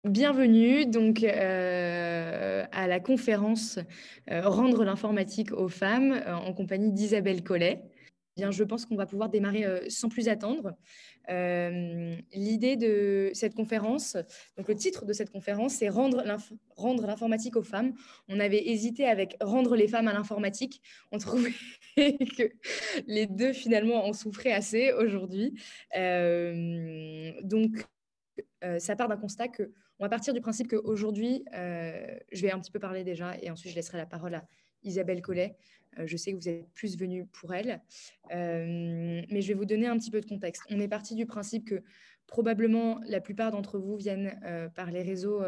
Bienvenue donc à la conférence Rendre l'informatique aux femmes en compagnie d'Isabelle Collet. Bien, je pense qu'on va pouvoir démarrer sans plus attendre. L'idée de cette conférence, donc le titre de cette conférence, c'est Rendre l'informatique aux femmes. On avait hésité avec Rendre les femmes à l'informatique. On trouvait que les deux finalement en souffraient assez aujourd'hui. Donc ça part d'un constat que on va partir du principe qu'aujourd'hui, je vais un petit peu parler déjà et ensuite je laisserai la parole à Isabelle Collet. Je sais que vous êtes plus venue pour elle, mais je vais vous donner un petit peu de contexte. On est parti du principe que probablement la plupart d'entre vous viennent par les réseaux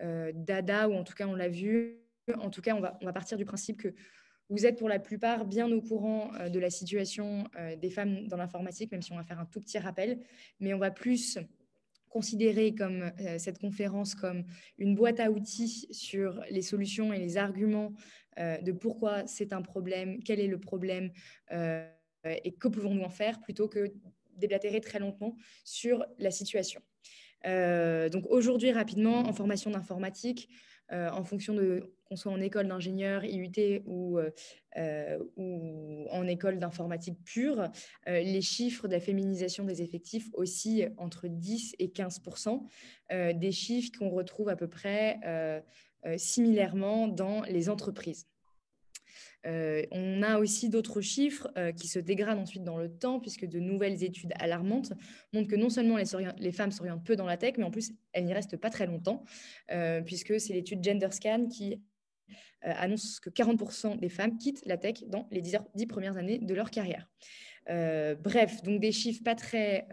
d'ADA, ou en tout cas on l'a vu. En tout cas, on va partir du principe que vous êtes pour la plupart bien au courant de la situation des femmes dans l'informatique, même si on va faire un tout petit rappel, mais on va plus considérer comme cette conférence comme une boîte à outils sur les solutions et les arguments de pourquoi c'est un problème, quel est le problème et que pouvons-nous en faire, plutôt que déblatérer très lentement sur la situation. Donc aujourd'hui, rapidement, en formation d'informatique, en fonction de qu'on soit en école d'ingénieur, IUT ou en école d'informatique pure, les chiffres de la féminisation des effectifs oscillent entre 10 et 15%, des chiffres qu'on retrouve à peu près similairement dans les entreprises. On a aussi d'autres chiffres qui se dégradent ensuite dans le temps, puisque de nouvelles études alarmantes montrent que non seulement les femmes s'orientent peu dans la tech, mais en plus, elles n'y restent pas très longtemps, puisque c'est l'étude GenderScan qui annonce que 40% des femmes quittent la tech dans les 10 premières années de leur carrière. Bref, donc des chiffres pas très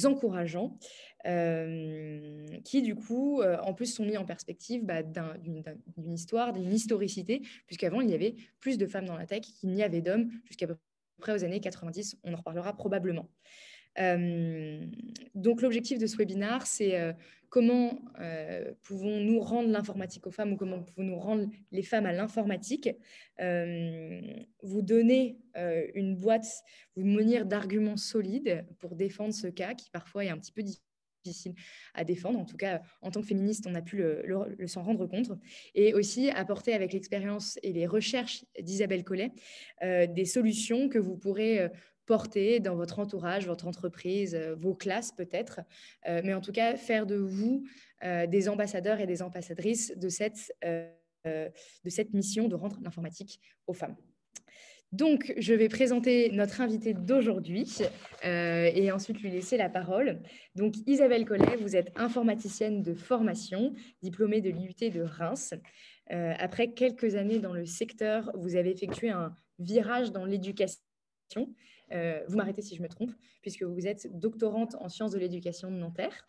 encourageants qui, du coup, en plus sont mis en perspective d'une histoire, d'une historicité, puisqu'avant, il y avait plus de femmes dans la tech qu'il n'y avait d'hommes jusqu'à peu près aux années 90. On en reparlera probablement. Donc l'objectif de ce webinaire, c'est comment pouvons-nous rendre l'informatique aux femmes, ou comment pouvons-nous rendre les femmes à l'informatique, vous donner une boîte, vous munir d'arguments solides pour défendre ce cas qui parfois est un petit peu difficile à défendre. En tout cas, en tant que féministe, on a pu le s'en rendre compte. Et aussi apporter avec l'expérience et les recherches d'Isabelle Collet des solutions que vous pourrez porter dans votre entourage, votre entreprise, vos classes peut-être, mais en tout cas faire de vous des ambassadeurs et des ambassadrices de cette mission de rendre l'informatique aux femmes. Donc, je vais présenter notre invitée d'aujourd'hui et ensuite lui laisser la parole. Donc, Isabelle Collet, vous êtes informaticienne de formation, diplômée de l'IUT de Reims. Après quelques années dans le secteur, vous avez effectué un virage dans l'éducation. Vous m'arrêtez si je me trompe, puisque vous êtes doctorante en sciences de l'éducation de Nanterre.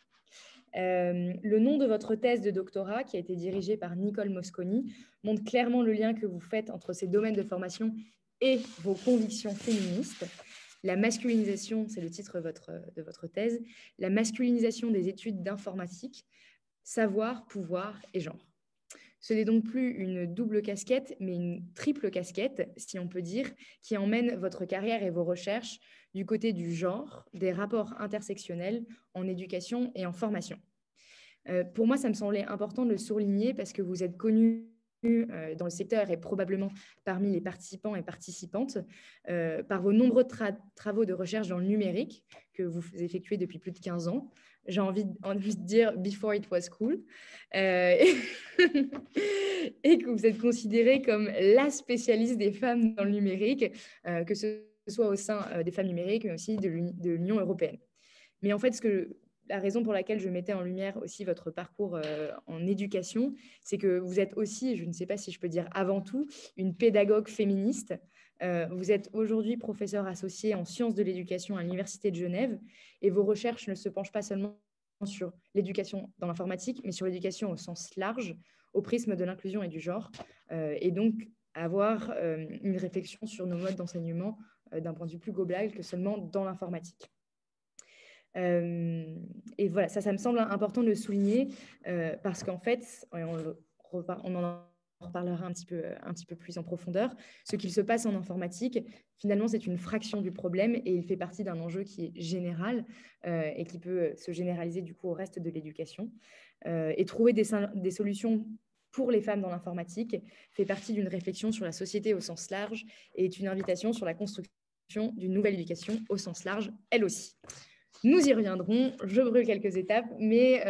Le nom de votre thèse de doctorat, qui a été dirigée par Nicole Mosconi, montre clairement le lien que vous faites entre ces domaines de formation et vos convictions féministes. La masculinisation, c'est le titre de votre thèse, la masculinisation des études d'informatique, savoir, pouvoir et genre. Ce n'est donc plus une double casquette, mais une triple casquette, si on peut dire, qui emmène votre carrière et vos recherches du côté du genre, des rapports intersectionnels en éducation et en formation. Pour moi, ça me semblait important de le souligner parce que vous êtes connu dans le secteur et probablement parmi les participants et participantes par vos nombreux travaux de recherche dans le numérique que vous effectuez depuis plus de 15 ans. J'ai envie de dire before it was cool. Et que vous êtes considérée comme la spécialiste des femmes dans le numérique, que ce soit au sein des femmes numériques, mais aussi de l'Union européenne. Mais en fait, la raison pour laquelle je mettais en lumière aussi votre parcours en éducation, c'est que vous êtes aussi, je ne sais pas si je peux dire avant tout, une pédagogue féministe. Vous êtes aujourd'hui professeur associé en sciences de l'éducation à l'Université de Genève et vos recherches ne se penchent pas seulement sur l'éducation dans l'informatique, mais sur l'éducation au sens large, au prisme de l'inclusion et du genre, et donc avoir une réflexion sur nos modes d'enseignement d'un point de vue plus global que seulement dans l'informatique. Et voilà, ça me semble important de le souligner parce qu'en fait, on en reparlera un petit peu plus en profondeur. Ce qu'il se passe en informatique, finalement, c'est une fraction du problème et il fait partie d'un enjeu qui est général et qui peut se généraliser du coup au reste de l'éducation. Et trouver des solutions pour les femmes dans l'informatique fait partie d'une réflexion sur la société au sens large et est une invitation sur la construction d'une nouvelle éducation au sens large, elle aussi. Nous y reviendrons, je brûle quelques étapes, mais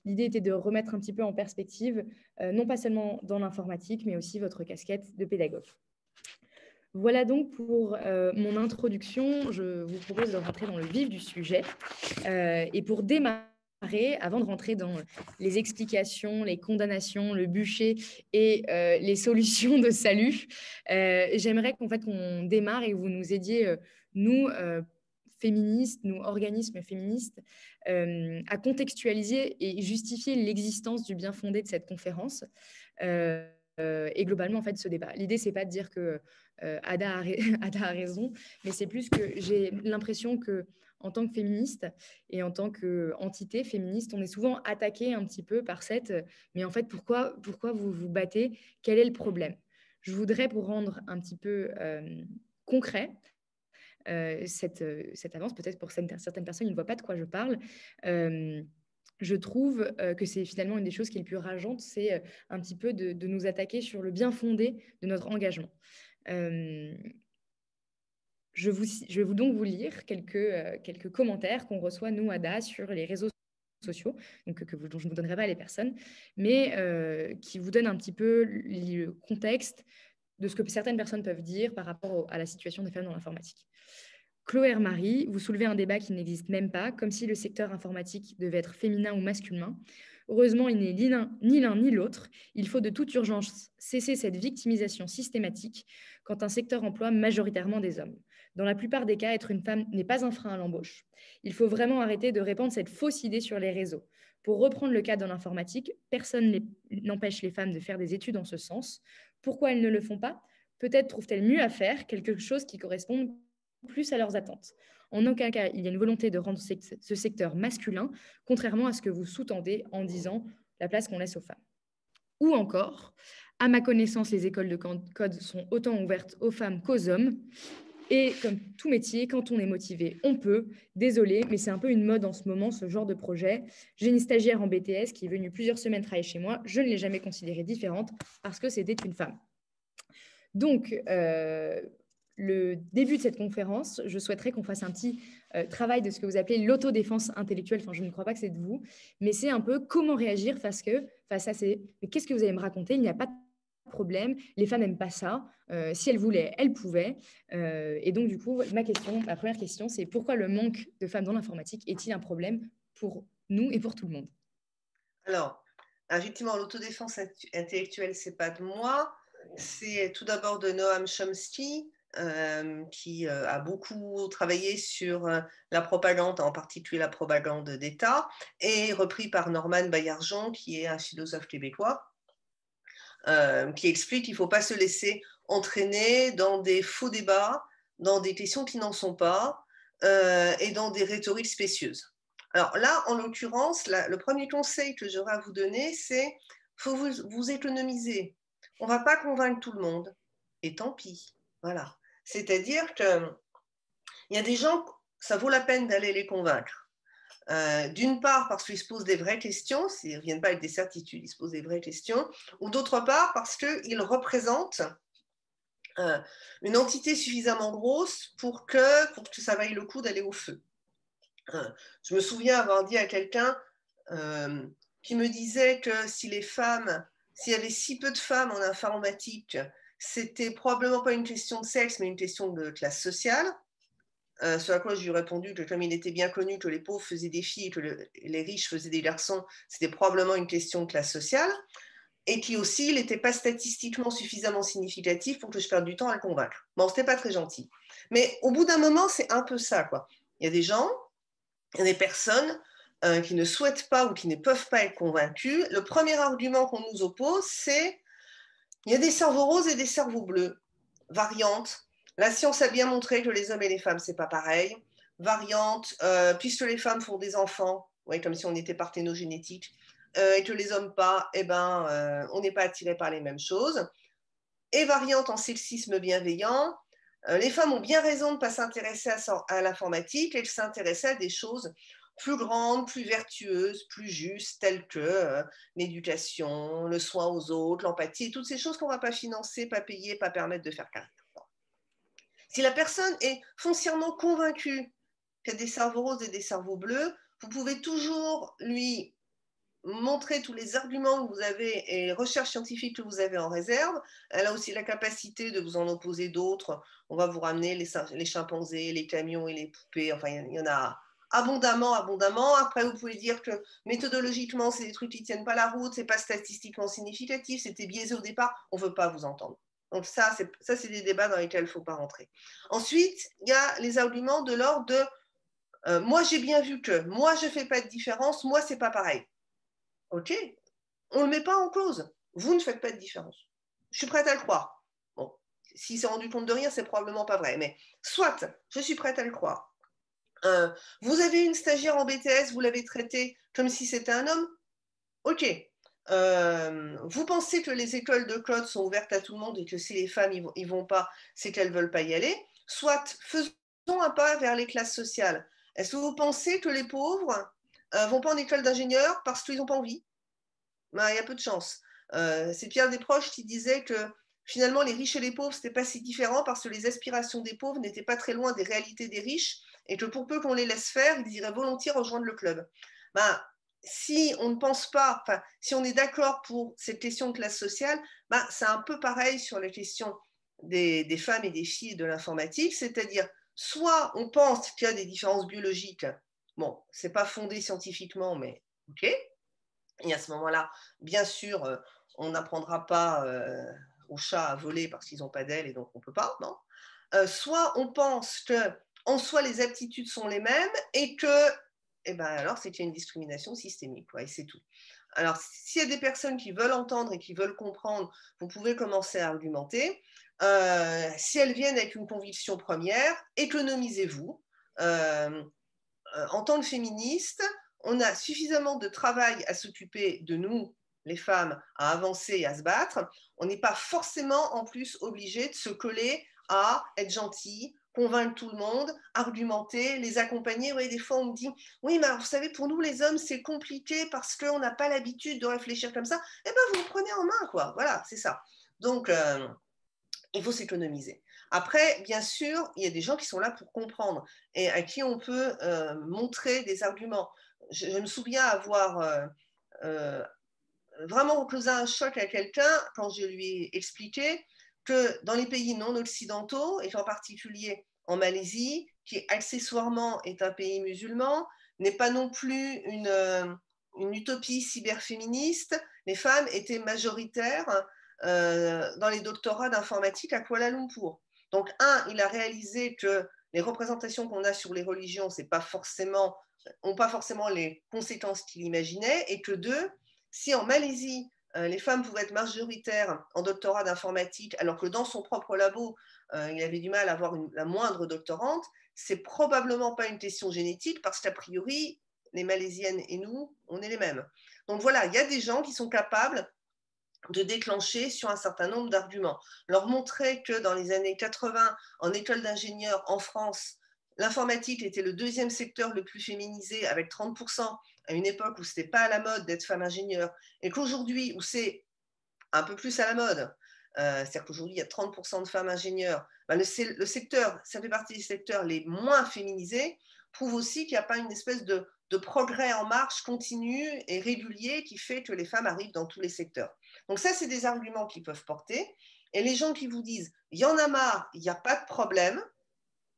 l'idée était de remettre un petit peu en perspective, non pas seulement dans l'informatique, mais aussi votre casquette de pédagogue. Voilà donc pour mon introduction. Je vous propose de rentrer dans le vif du sujet. Et pour démarrer, avant de rentrer dans les explications, les condamnations, le bûcher et les solutions de salut, j'aimerais qu'en fait qu'on démarre et que vous nous aidiez, nous, féministes, nous, organismes féministes, à contextualiser et justifier l'existence du bien fondé de cette conférence et globalement, en fait, ce débat. L'idée, c'est pas de dire que Ada a raison, mais c'est plus que j'ai l'impression que en tant que féministe et en tant qu'entité féministe, on est souvent attaqué un petit peu par cette mais en fait, pourquoi vous vous battez? Quel est le problème? Je voudrais, pour rendre un petit peu concret, cette avance, peut-être pour certaines personnes, ils ne voient pas de quoi je parle. Je trouve que c'est finalement une des choses qui est le plus rageante, c'est un petit peu de nous attaquer sur le bien fondé de notre engagement. Je vais donc vous lire quelques commentaires qu'on reçoit, nous, Ada, sur les réseaux sociaux, donc dont je ne vous donnerai pas les personnes, mais qui vous donnent un petit peu le contexte de ce que certaines personnes peuvent dire par rapport à la situation des femmes dans l'informatique. Chloé Marie, vous soulevez un débat qui n'existe même pas, comme si le secteur informatique devait être féminin ou masculin. Heureusement, il n'est ni l'un ni l'autre. Il faut de toute urgence cesser cette victimisation systématique quand un secteur emploie majoritairement des hommes. Dans la plupart des cas, être une femme n'est pas un frein à l'embauche. Il faut vraiment arrêter de répandre cette fausse idée sur les réseaux. Pour reprendre le cas dans l'informatique, personne n'empêche les femmes de faire des études en ce sens. Pourquoi elles ne le font pas? Peut-être trouvent-elles mieux à faire quelque chose qui corresponde plus à leurs attentes. En aucun cas, il y a une volonté de rendre ce secteur masculin, contrairement à ce que vous sous-tendez en disant la place qu'on laisse aux femmes. Ou encore, à ma connaissance, les écoles de code sont autant ouvertes aux femmes qu'aux hommes. Et comme tout métier, quand on est motivé, on peut. Désolée, mais c'est un peu une mode en ce moment, ce genre de projet. J'ai une stagiaire en BTS qui est venue plusieurs semaines travailler chez moi. Je ne l'ai jamais considérée différente parce que c'était une femme. Donc, le début de cette conférence, je souhaiterais qu'on fasse un petit travail de ce que vous appelez l'autodéfense intellectuelle. Enfin, je ne crois pas que c'est de vous, mais c'est un peu comment réagir face à ces... Mais qu'est-ce que vous allez me raconter? Il n'y a pas de problème. Les femmes n'aiment pas ça. Si elles voulaient, elles pouvaient. Et donc, du coup, ma première question, c'est pourquoi le manque de femmes dans l'informatique est-il un problème pour nous et pour tout le monde? Alors, effectivement, l'autodéfense intellectuelle, c'est pas de moi. C'est tout d'abord de Noam Chomsky, qui a beaucoup travaillé sur la propagande, en particulier la propagande d'État, et repris par Norman Baillargeon, qui est un philosophe québécois, qui explique qu'il ne faut pas se laisser entraîner dans des faux débats, dans des questions qui n'en sont pas, et dans des rhétoriques spécieuses. Alors là, en l'occurrence, le premier conseil que j'aurais à vous donner, c'est faut vous économiser. On ne va pas convaincre tout le monde, et tant pis. Voilà. C'est-à-dire qu'il y a des gens, ça vaut la peine d'aller les convaincre. D'une part, parce qu'ils se posent des vraies questions, ils ne viennent pas avec des certitudes, ils se posent des vraies questions, ou d'autre part, parce qu'ils représentent une entité suffisamment grosse pour que ça vaille le coup d'aller au feu. Je me souviens avoir dit à quelqu'un qui me disait que s'il y avait si peu de femmes en informatique, c'était probablement pas une question de sexe, mais une question de classe sociale. Sur à quoi je lui ai répondu que comme il était bien connu que les pauvres faisaient des filles et que les riches faisaient des garçons, c'était probablement une question de classe sociale, et qui aussi, il n'était pas statistiquement suffisamment significatif pour que je perde du temps à le convaincre. Bon, c'était pas très gentil. Mais au bout d'un moment, c'est un peu ça, quoi. Il y a des gens, il y a des personnes qui ne souhaitent pas ou qui ne peuvent pas être convaincus. Le premier argument qu'on nous oppose, c'est il y a des cerveaux roses et des cerveaux bleus, variantes. La science a bien montré que les hommes et les femmes, c'est pas pareil. Variante, puisque les femmes font des enfants, ouais, comme si on était parthénogénétique. et que les hommes pas, on n'est pas attiré par les mêmes choses. Et variante en sexisme bienveillant, les femmes ont bien raison de ne pas s'intéresser à l'informatique et de s'intéresser à des choses plus grandes, plus vertueuses, plus justes, telles que l'éducation, le soin aux autres, l'empathie, toutes ces choses qu'on ne va pas financer, pas payer, pas permettre de faire carrière. Si la personne est foncièrement convaincue qu'il y a des cerveaux roses et des cerveaux bleus, vous pouvez toujours lui montrer tous les arguments que vous avez et les recherches scientifiques que vous avez en réserve. Elle a aussi la capacité de vous en opposer d'autres. On va vous ramener les chimpanzés, les camions et les poupées. Enfin, il y en a abondamment, abondamment. Après, vous pouvez dire que méthodologiquement, c'est des trucs qui ne tiennent pas la route, c'est pas statistiquement significatif, c'était biaisé au départ. On ne veut pas vous entendre. Donc ça, c'est des débats dans lesquels il ne faut pas rentrer. Ensuite, il y a les arguments de l'ordre de moi, j'ai bien vu que, moi, je ne fais pas de différence, moi, c'est pas pareil. Ok, on ne le met pas en cause. Vous ne faites pas de différence. Je suis prête à le croire. Bon, s'il s'est rendu compte de rien, c'est probablement pas vrai. Mais soit, je suis prête à le croire. Vous avez une stagiaire en BTS, vous l'avez traitée comme si c'était un homme. Ok. Vous pensez que les écoles de code sont ouvertes à tout le monde et que si les femmes y vont pas, c'est qu'elles veulent pas y aller. Soit, faisons un pas vers les classes sociales. Est-ce que vous pensez que les pauvres vont pas en école d'ingénieur parce qu'ils n'ont pas envie? Ben, il y a peu de chance. C'est Pierre Desproges qui disait que finalement, les riches et les pauvres, ce n'était pas si différent parce que les aspirations des pauvres n'étaient pas très loin des réalités des riches et que pour peu qu'on les laisse faire, ils iraient volontiers rejoindre le club. Ben, si on ne pense pas, enfin, si on est d'accord pour cette question de classe sociale, ben, c'est un peu pareil sur la question des femmes et des filles de l'informatique, c'est-à-dire soit on pense qu'il y a des différences biologiques, bon, c'est pas fondé scientifiquement, mais ok, et à ce moment-là, bien sûr, on n'apprendra pas aux chats à voler parce qu'ils n'ont pas d'ailes et donc on ne peut pas, non. Soit on pense que en soi les aptitudes sont les mêmes et que, eh ben alors c'est qu'il y a une discrimination systémique, quoi, et c'est tout. Alors s'il y a des personnes qui veulent entendre et qui veulent comprendre, vous pouvez commencer à argumenter. Si elles viennent avec une conviction première, économisez-vous. En tant que féministe, on a suffisamment de travail à s'occuper de nous, les femmes, à avancer et à se battre. On n'est pas forcément en plus obligé de se coller à être gentil, convaincre tout le monde, argumenter, les accompagner. Oui, des fois, on me dit, oui, mais alors, vous savez, pour nous, les hommes, c'est compliqué parce qu'on n'a pas l'habitude de réfléchir comme ça. Eh bien, vous le prenez en main, quoi. Voilà, c'est ça. Donc, il faut s'économiser. Après, bien sûr, il y a des gens qui sont là pour comprendre et à qui on peut montrer des arguments. Je me souviens avoir vraiment causé un choc à quelqu'un quand je lui ai expliqué que dans les pays non occidentaux, et en particulier en Malaisie, qui accessoirement est un pays musulman, n'est pas non plus une utopie cyberféministe, les femmes étaient majoritaires dans les doctorats d'informatique à Kuala Lumpur. Donc, il a réalisé que les représentations qu'on a sur les religions, n'ont pas forcément les conséquences qu'il imaginait, et que deux, si en Malaisie, les femmes pouvaient être majoritaires en doctorat d'informatique, alors que dans son propre labo, il avait du mal à avoir la moindre doctorante, c'est probablement pas une question génétique, parce qu'a priori, les Malaisiennes et nous, on est les mêmes. Donc voilà, il y a des gens qui sont capables de déclencher sur un certain nombre d'arguments. Leur montrer que dans les années 80, en école d'ingénieur en France, l'informatique était le deuxième secteur le plus féminisé, avec 30%, à une époque où ce n'était pas à la mode d'être femme ingénieure, et qu'aujourd'hui, où c'est un peu plus à la mode, c'est-à-dire qu'aujourd'hui, il y a 30% de femmes ingénieures, ben le secteur, ça fait partie des secteurs les moins féminisés, prouve aussi qu'il n'y a pas une espèce de progrès en marche continu et régulier qui fait que les femmes arrivent dans tous les secteurs. Donc ça, c'est des arguments qui peuvent porter. Et les gens qui vous disent, il y en a marre, il n'y a pas de problème,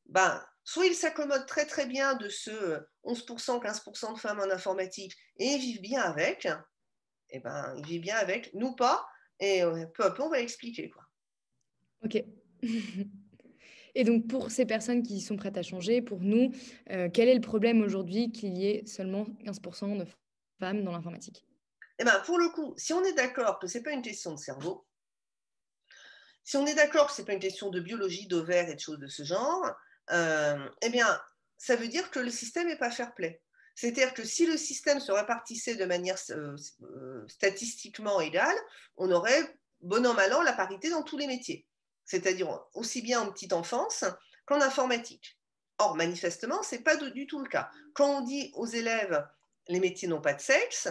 ben, soit ils s'accommodent très très bien de ce 11%, 15% de femmes en informatique et ils vivent bien avec, et ben, ils vivent bien avec, nous pas, et peu à peu, on va expliquer, quoi. Ok. Et donc, pour ces personnes qui sont prêtes à changer, pour nous, quel est le problème aujourd'hui qu'il y ait seulement 15% de femmes dans l'informatique? Et ben, pour le coup, si on est d'accord que ce n'est pas une question de cerveau, si on est d'accord que ce n'est pas une question de biologie, d'ovaires et de choses de ce genre, eh bien, ça veut dire que le système n'est pas fair-play. C'est-à-dire que si le système se répartissait de manière statistiquement égale, on aurait, bon an, mal an, la parité dans tous les métiers. C'est-à-dire aussi bien en petite enfance qu'en informatique. Or, manifestement, ce n'est pas du tout le cas. Quand on dit aux élèves « les métiers n'ont pas de sexe »,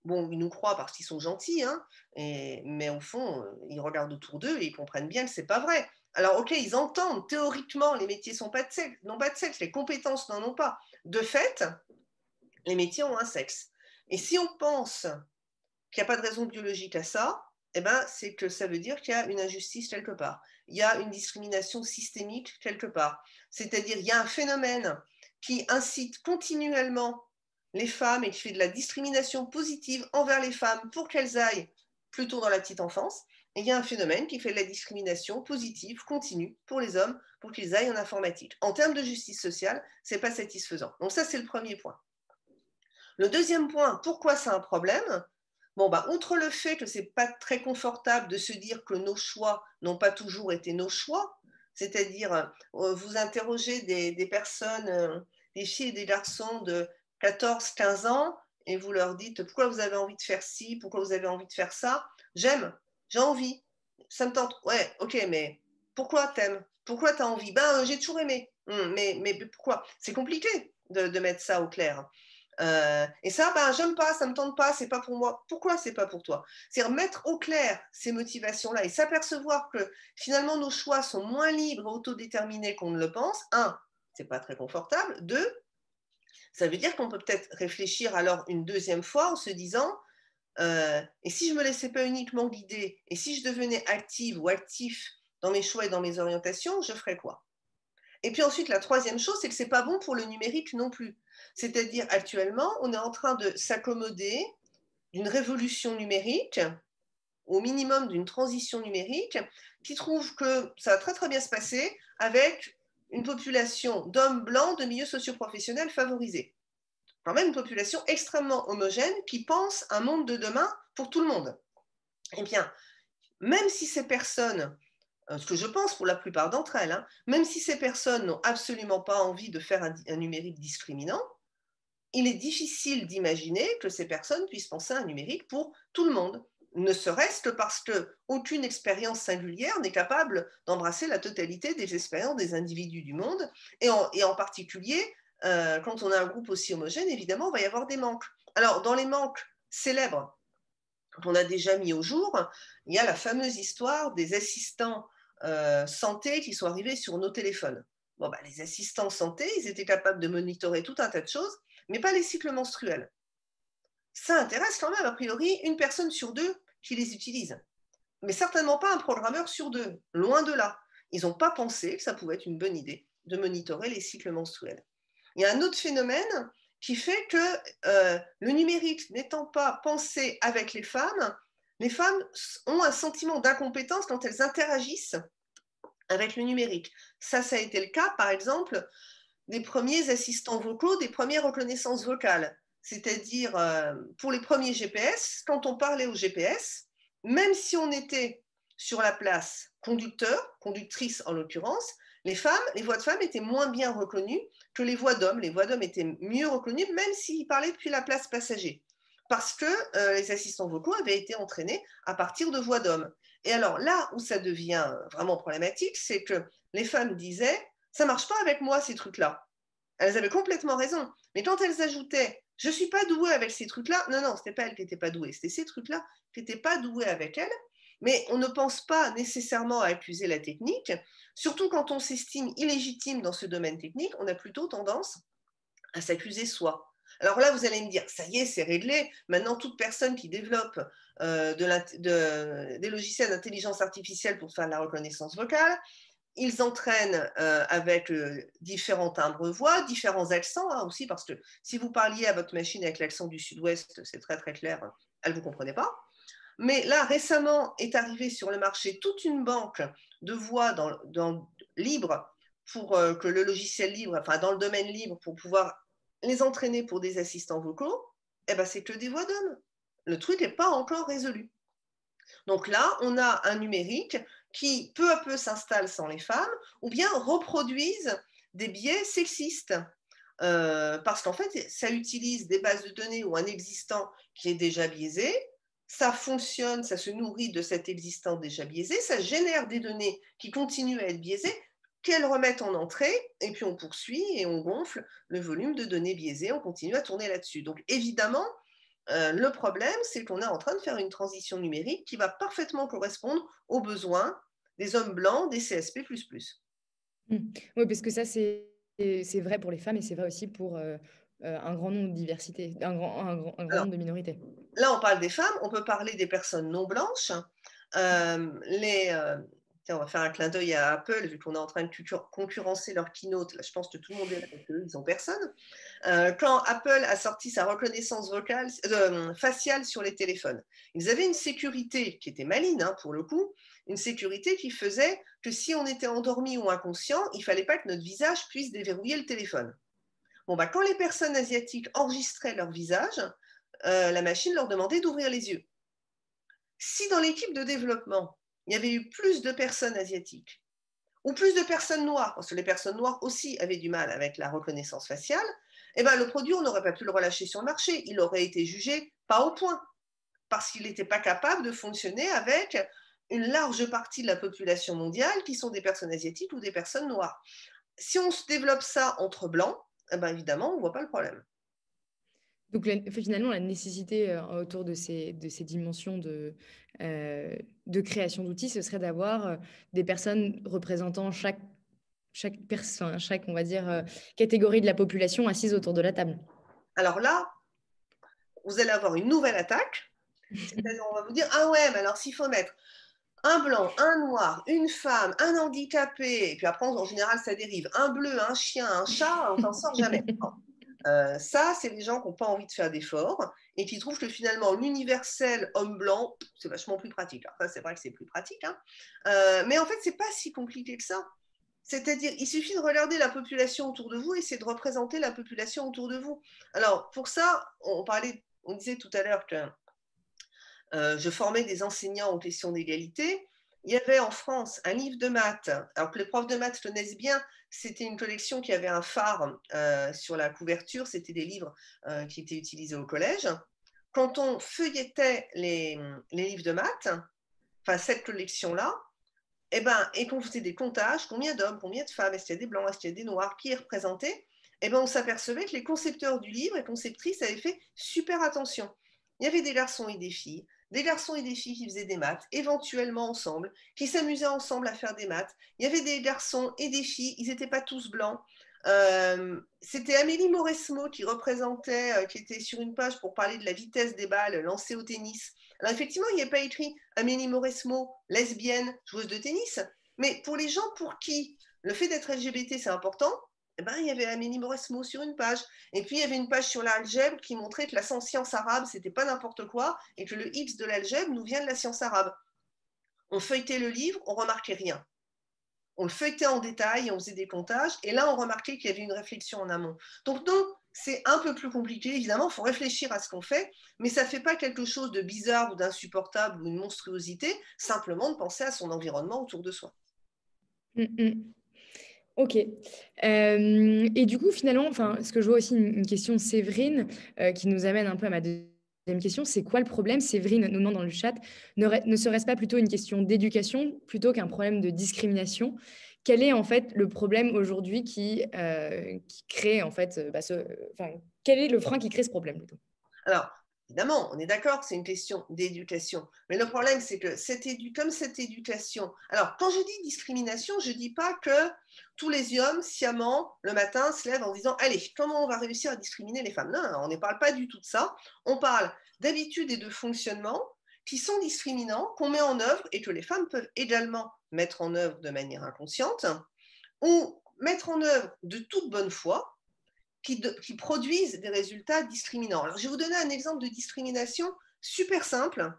bon, ils nous croient parce qu'ils sont gentils, hein, mais au fond, ils regardent autour d'eux et ils comprennent bien que ce n'est pas vrai. Alors, ok, ils entendent théoriquement les métiers n'ont pas de sexe, les compétences n'en ont pas. De fait, les métiers ont un sexe. Et si on pense qu'il n'y a pas de raison biologique à ça, eh ben, c'est que ça veut dire qu'il y a une injustice quelque part. Il y a une discrimination systémique quelque part. C'est-à-dire qu'il y a un phénomène qui incite continuellement les femmes et qui fait de la discrimination positive envers les femmes pour qu'elles aillent plutôt dans la petite enfance. Et il y a un phénomène qui fait de la discrimination positive continue pour les hommes pour qu'ils aillent en informatique. En termes de justice sociale, ce n'est pas satisfaisant. Donc ça, c'est le premier point. Le deuxième point, pourquoi c'est un problème? Bon, bah, outre le fait que ce n'est pas très confortable de se dire que nos choix n'ont pas toujours été nos choix, c'est-à-dire vous interrogez des personnes, des filles et des garçons de 14-15 ans, et vous leur dites pourquoi vous avez envie de faire ci, pourquoi vous avez envie de faire ça. J'aime, j'ai envie, ça me tente. Ouais, ok, mais pourquoi t'aimes? Pourquoi t'as envie? Ben, j'ai toujours aimé. Mais pourquoi? C'est compliqué de mettre ça au clair. Et ça, ben, j'aime pas, ça me tente pas, c'est pas pour moi. Pourquoi c'est pas pour toi? C'est-à-dire mettre au clair ces motivations-là et s'apercevoir que finalement nos choix sont moins libres et autodéterminés qu'on ne le pense. Un, c'est pas très confortable. Deux, ça veut dire qu'on peut peut-être réfléchir alors une deuxième fois en se disant et si je me laissais pas uniquement guider, et si je devenais active ou actif dans mes choix et dans mes orientations, je ferais quoi? Et puis ensuite, la troisième chose, c'est que c'est pas bon pour le numérique non plus. C'est-à-dire, actuellement, on est en train de s'accommoder d'une révolution numérique, au minimum d'une transition numérique, qui trouve que ça va très très bien se passer avec une population d'hommes blancs de milieux socioprofessionnels favorisés. Quand même une population extrêmement homogène qui pense un monde de demain pour tout le monde. Eh bien, même si ces personnes, ce que je pense pour la plupart d'entre elles, hein, même si ces personnes n'ont absolument pas envie de faire un numérique discriminant, il est difficile d'imaginer que ces personnes puissent penser à un numérique pour tout le monde, ne serait-ce que parce qu'aucune expérience singulière n'est capable d'embrasser la totalité des expériences des individus du monde, et en particulier, quand on a un groupe aussi homogène, évidemment, il va y avoir des manques. Alors, dans les manques célèbres qu'on a déjà mis au jour, il y a la fameuse histoire des assistants santé qui sont arrivés sur nos téléphones. Bon, bah, les assistants santé, ils étaient capables de monitorer tout un tas de choses, mais pas les cycles menstruels. Ça intéresse quand même, a priori, une personne sur deux qui les utilise. Mais certainement pas un programmeur sur deux, loin de là. Ils n'ont pas pensé que ça pouvait être une bonne idée de monitorer les cycles menstruels. Il y a un autre phénomène qui fait que le numérique n'étant pas pensé avec les femmes ont un sentiment d'incompétence quand elles interagissent avec le numérique. Ça a été le cas, par exemple, des premiers assistants vocaux, des premières reconnaissances vocales. C'est-à-dire, pour les premiers GPS, quand on parlait au GPS, même si on était sur la place conducteur, conductrice en l'occurrence, les voix de femmes étaient moins bien reconnues que les voix d'hommes. Les voix d'hommes étaient mieux reconnues, même s'ils parlaient depuis la place passager. Parce que les assistants vocaux avaient été entraînés à partir de voix d'hommes. Et alors là où ça devient vraiment problématique, c'est que les femmes disaient « ça ne marche pas avec moi ces trucs-là ». Elles avaient complètement raison. Mais quand elles ajoutaient « je ne suis pas douée avec ces trucs-là », non, ce n'était pas elles qui n'étaient pas douées, c'était ces trucs-là qui n'étaient pas douées avec elles. Mais on ne pense pas nécessairement à accuser la technique, surtout quand on s'estime illégitime dans ce domaine technique, on a plutôt tendance à s'accuser soi. Alors là, vous allez me dire, ça y est, c'est réglé. Maintenant, toute personne qui développe des logiciels d'intelligence artificielle pour faire de la reconnaissance vocale, ils entraînent avec différents timbres de voix, différents accents hein, aussi, parce que si vous parliez à votre machine avec l'accent du sud-ouest, c'est très très clair, elle ne vous comprenait pas. Mais là, récemment, est arrivée sur le marché toute une banque de voix libre pour que le logiciel libre, enfin dans le domaine libre, pour pouvoir les entraîner pour des assistants vocaux, eh ben, c'est que des voix d'hommes. Le truc n'est pas encore résolu. Donc là, on a un numérique qui peu à peu s'installe sans les femmes ou bien reproduisent des biais sexistes. parce qu'en fait, ça utilise des bases de données ou un existant qui est déjà biaisé, ça fonctionne, ça se nourrit de cet existant déjà biaisé, ça génère des données qui continuent à être biaisées, qu'elles remettent en entrée, et puis on poursuit et on gonfle le volume de données biaisées, on continue à tourner là-dessus. Donc évidemment, le problème, c'est qu'on est en train de faire une transition numérique qui va parfaitement correspondre aux besoins des hommes blancs, des CSP++. Oui, parce que ça, c'est vrai pour les femmes et c'est vrai aussi pour un grand nombre de diversités, un grand Alors, nombre de minorités. là, on parle des femmes, on peut parler des personnes non blanches. Tiens, on va faire un clin d'œil à Apple, vu qu'on est en train de concurrencer leur keynote. Là, je pense que tout le monde est là et qu'eux, ils n'ont personne. Quand Apple a sorti sa reconnaissance faciale sur les téléphones, ils avaient une sécurité qui était maligne, hein, pour le coup, une sécurité qui faisait que si on était endormi ou inconscient, il ne fallait pas que notre visage puisse déverrouiller le téléphone. Bon, bah, quand les personnes asiatiques enregistraient leur visage, la machine leur demandait d'ouvrir les yeux. Si dans l'équipe de développement, il y avait eu plus de personnes asiatiques ou plus de personnes noires, parce que les personnes noires aussi avaient du mal avec la reconnaissance faciale, eh ben, le produit, on n'aurait pas pu le relâcher sur le marché. Il aurait été jugé pas au point, parce qu'il n'était pas capable de fonctionner avec une large partie de la population mondiale qui sont des personnes asiatiques ou des personnes noires. Si on se développe ça entre blancs, eh ben, évidemment, on ne voit pas le problème. Donc finalement, la nécessité autour de ces dimensions de création d'outils, ce serait d'avoir des personnes représentant chaque, on va dire, catégorie de la population assise autour de la table. Alors là, vous allez avoir une nouvelle attaque. C'est-à-dire, on va vous dire, ah ouais, mais alors s'il faut mettre un blanc, un noir, une femme, un handicapé, et puis après, en général, ça dérive, un bleu, un chien, un chat, on s'en sort jamais. Ça, c'est les gens qui n'ont pas envie de faire d'efforts et qui trouvent que finalement, l'universel homme blanc, c'est vachement plus pratique. Alors ça, c'est vrai que c'est plus pratique, hein. Mais en fait, c'est pas si compliqué que ça. C'est-à-dire, il suffit de regarder la population autour de vous et c'est de représenter la population autour de vous. Alors, pour ça, on disait tout à l'heure que je formais des enseignants aux questions d'égalité. Il y avait en France un livre de maths, alors que les profs de maths connaissent bien, c'était une collection qui avait un phare sur la couverture, c'était des livres qui étaient utilisés au collège. Quand on feuilletait les livres de maths, enfin cette collection-là, et qu'on faisait des comptages, combien d'hommes, combien de femmes, est-ce qu'il y a des blancs, est-ce qu'il y a des noirs, qui est représenté, on s'apercevait que les concepteurs du livre et conceptrices avaient fait super attention. Il y avait des garçons et des filles qui faisaient des maths, éventuellement ensemble, qui s'amusaient ensemble à faire des maths. Il y avait des garçons et des filles, ils n'étaient pas tous blancs. C'était Amélie Mauresmo qui représentait, qui était sur une page pour parler de la vitesse des balles lancées au tennis. Alors effectivement, il n'y a pas écrit Amélie Mauresmo, lesbienne, joueuse de tennis, mais pour les gens pour qui le fait d'être LGBT c'est important, il y avait Amélie Mauresmo sur une page. Et puis il y avait une page sur l'algèbre qui montrait que la science arabe, c'était pas n'importe quoi, et que le X de l'algèbre nous vient de la science arabe. On feuilletait le livre, on remarquait rien. On le feuilletait en détail, on faisait des comptages, et là on remarquait qu'il y avait une réflexion en amont. Donc non, c'est un peu plus compliqué, évidemment, il faut réfléchir à ce qu'on fait, mais ça ne fait pas quelque chose de bizarre ou d'insupportable ou une monstruosité, simplement de penser à son environnement autour de soi. Ok. Et du coup, finalement, enfin, ce que je vois aussi une question de Séverine qui nous amène un peu à ma deuxième question, c'est quoi le problème? Séverine nous demande dans le chat, ne serait-ce pas plutôt une question d'éducation plutôt qu'un problème de discrimination? Quel est en fait le problème aujourd'hui qui crée en fait, quel est le frein qui crée ce problème plutôt? Alors, évidemment, on est d'accord que c'est une question d'éducation. Mais le problème, c'est que comme cette éducation... Alors, quand je dis discrimination, je ne dis pas que tous les hommes, sciemment, le matin, se lèvent en disant « Allez, comment on va réussir à discriminer les femmes ?» Non, on ne parle pas du tout de ça. On parle d'habitudes et de fonctionnement qui sont discriminants, qu'on met en œuvre et que les femmes peuvent également mettre en œuvre de manière inconsciente ou mettre en œuvre de toute bonne foi, qui produisent des résultats discriminants. Alors, je vais vous donner un exemple de discrimination super simple,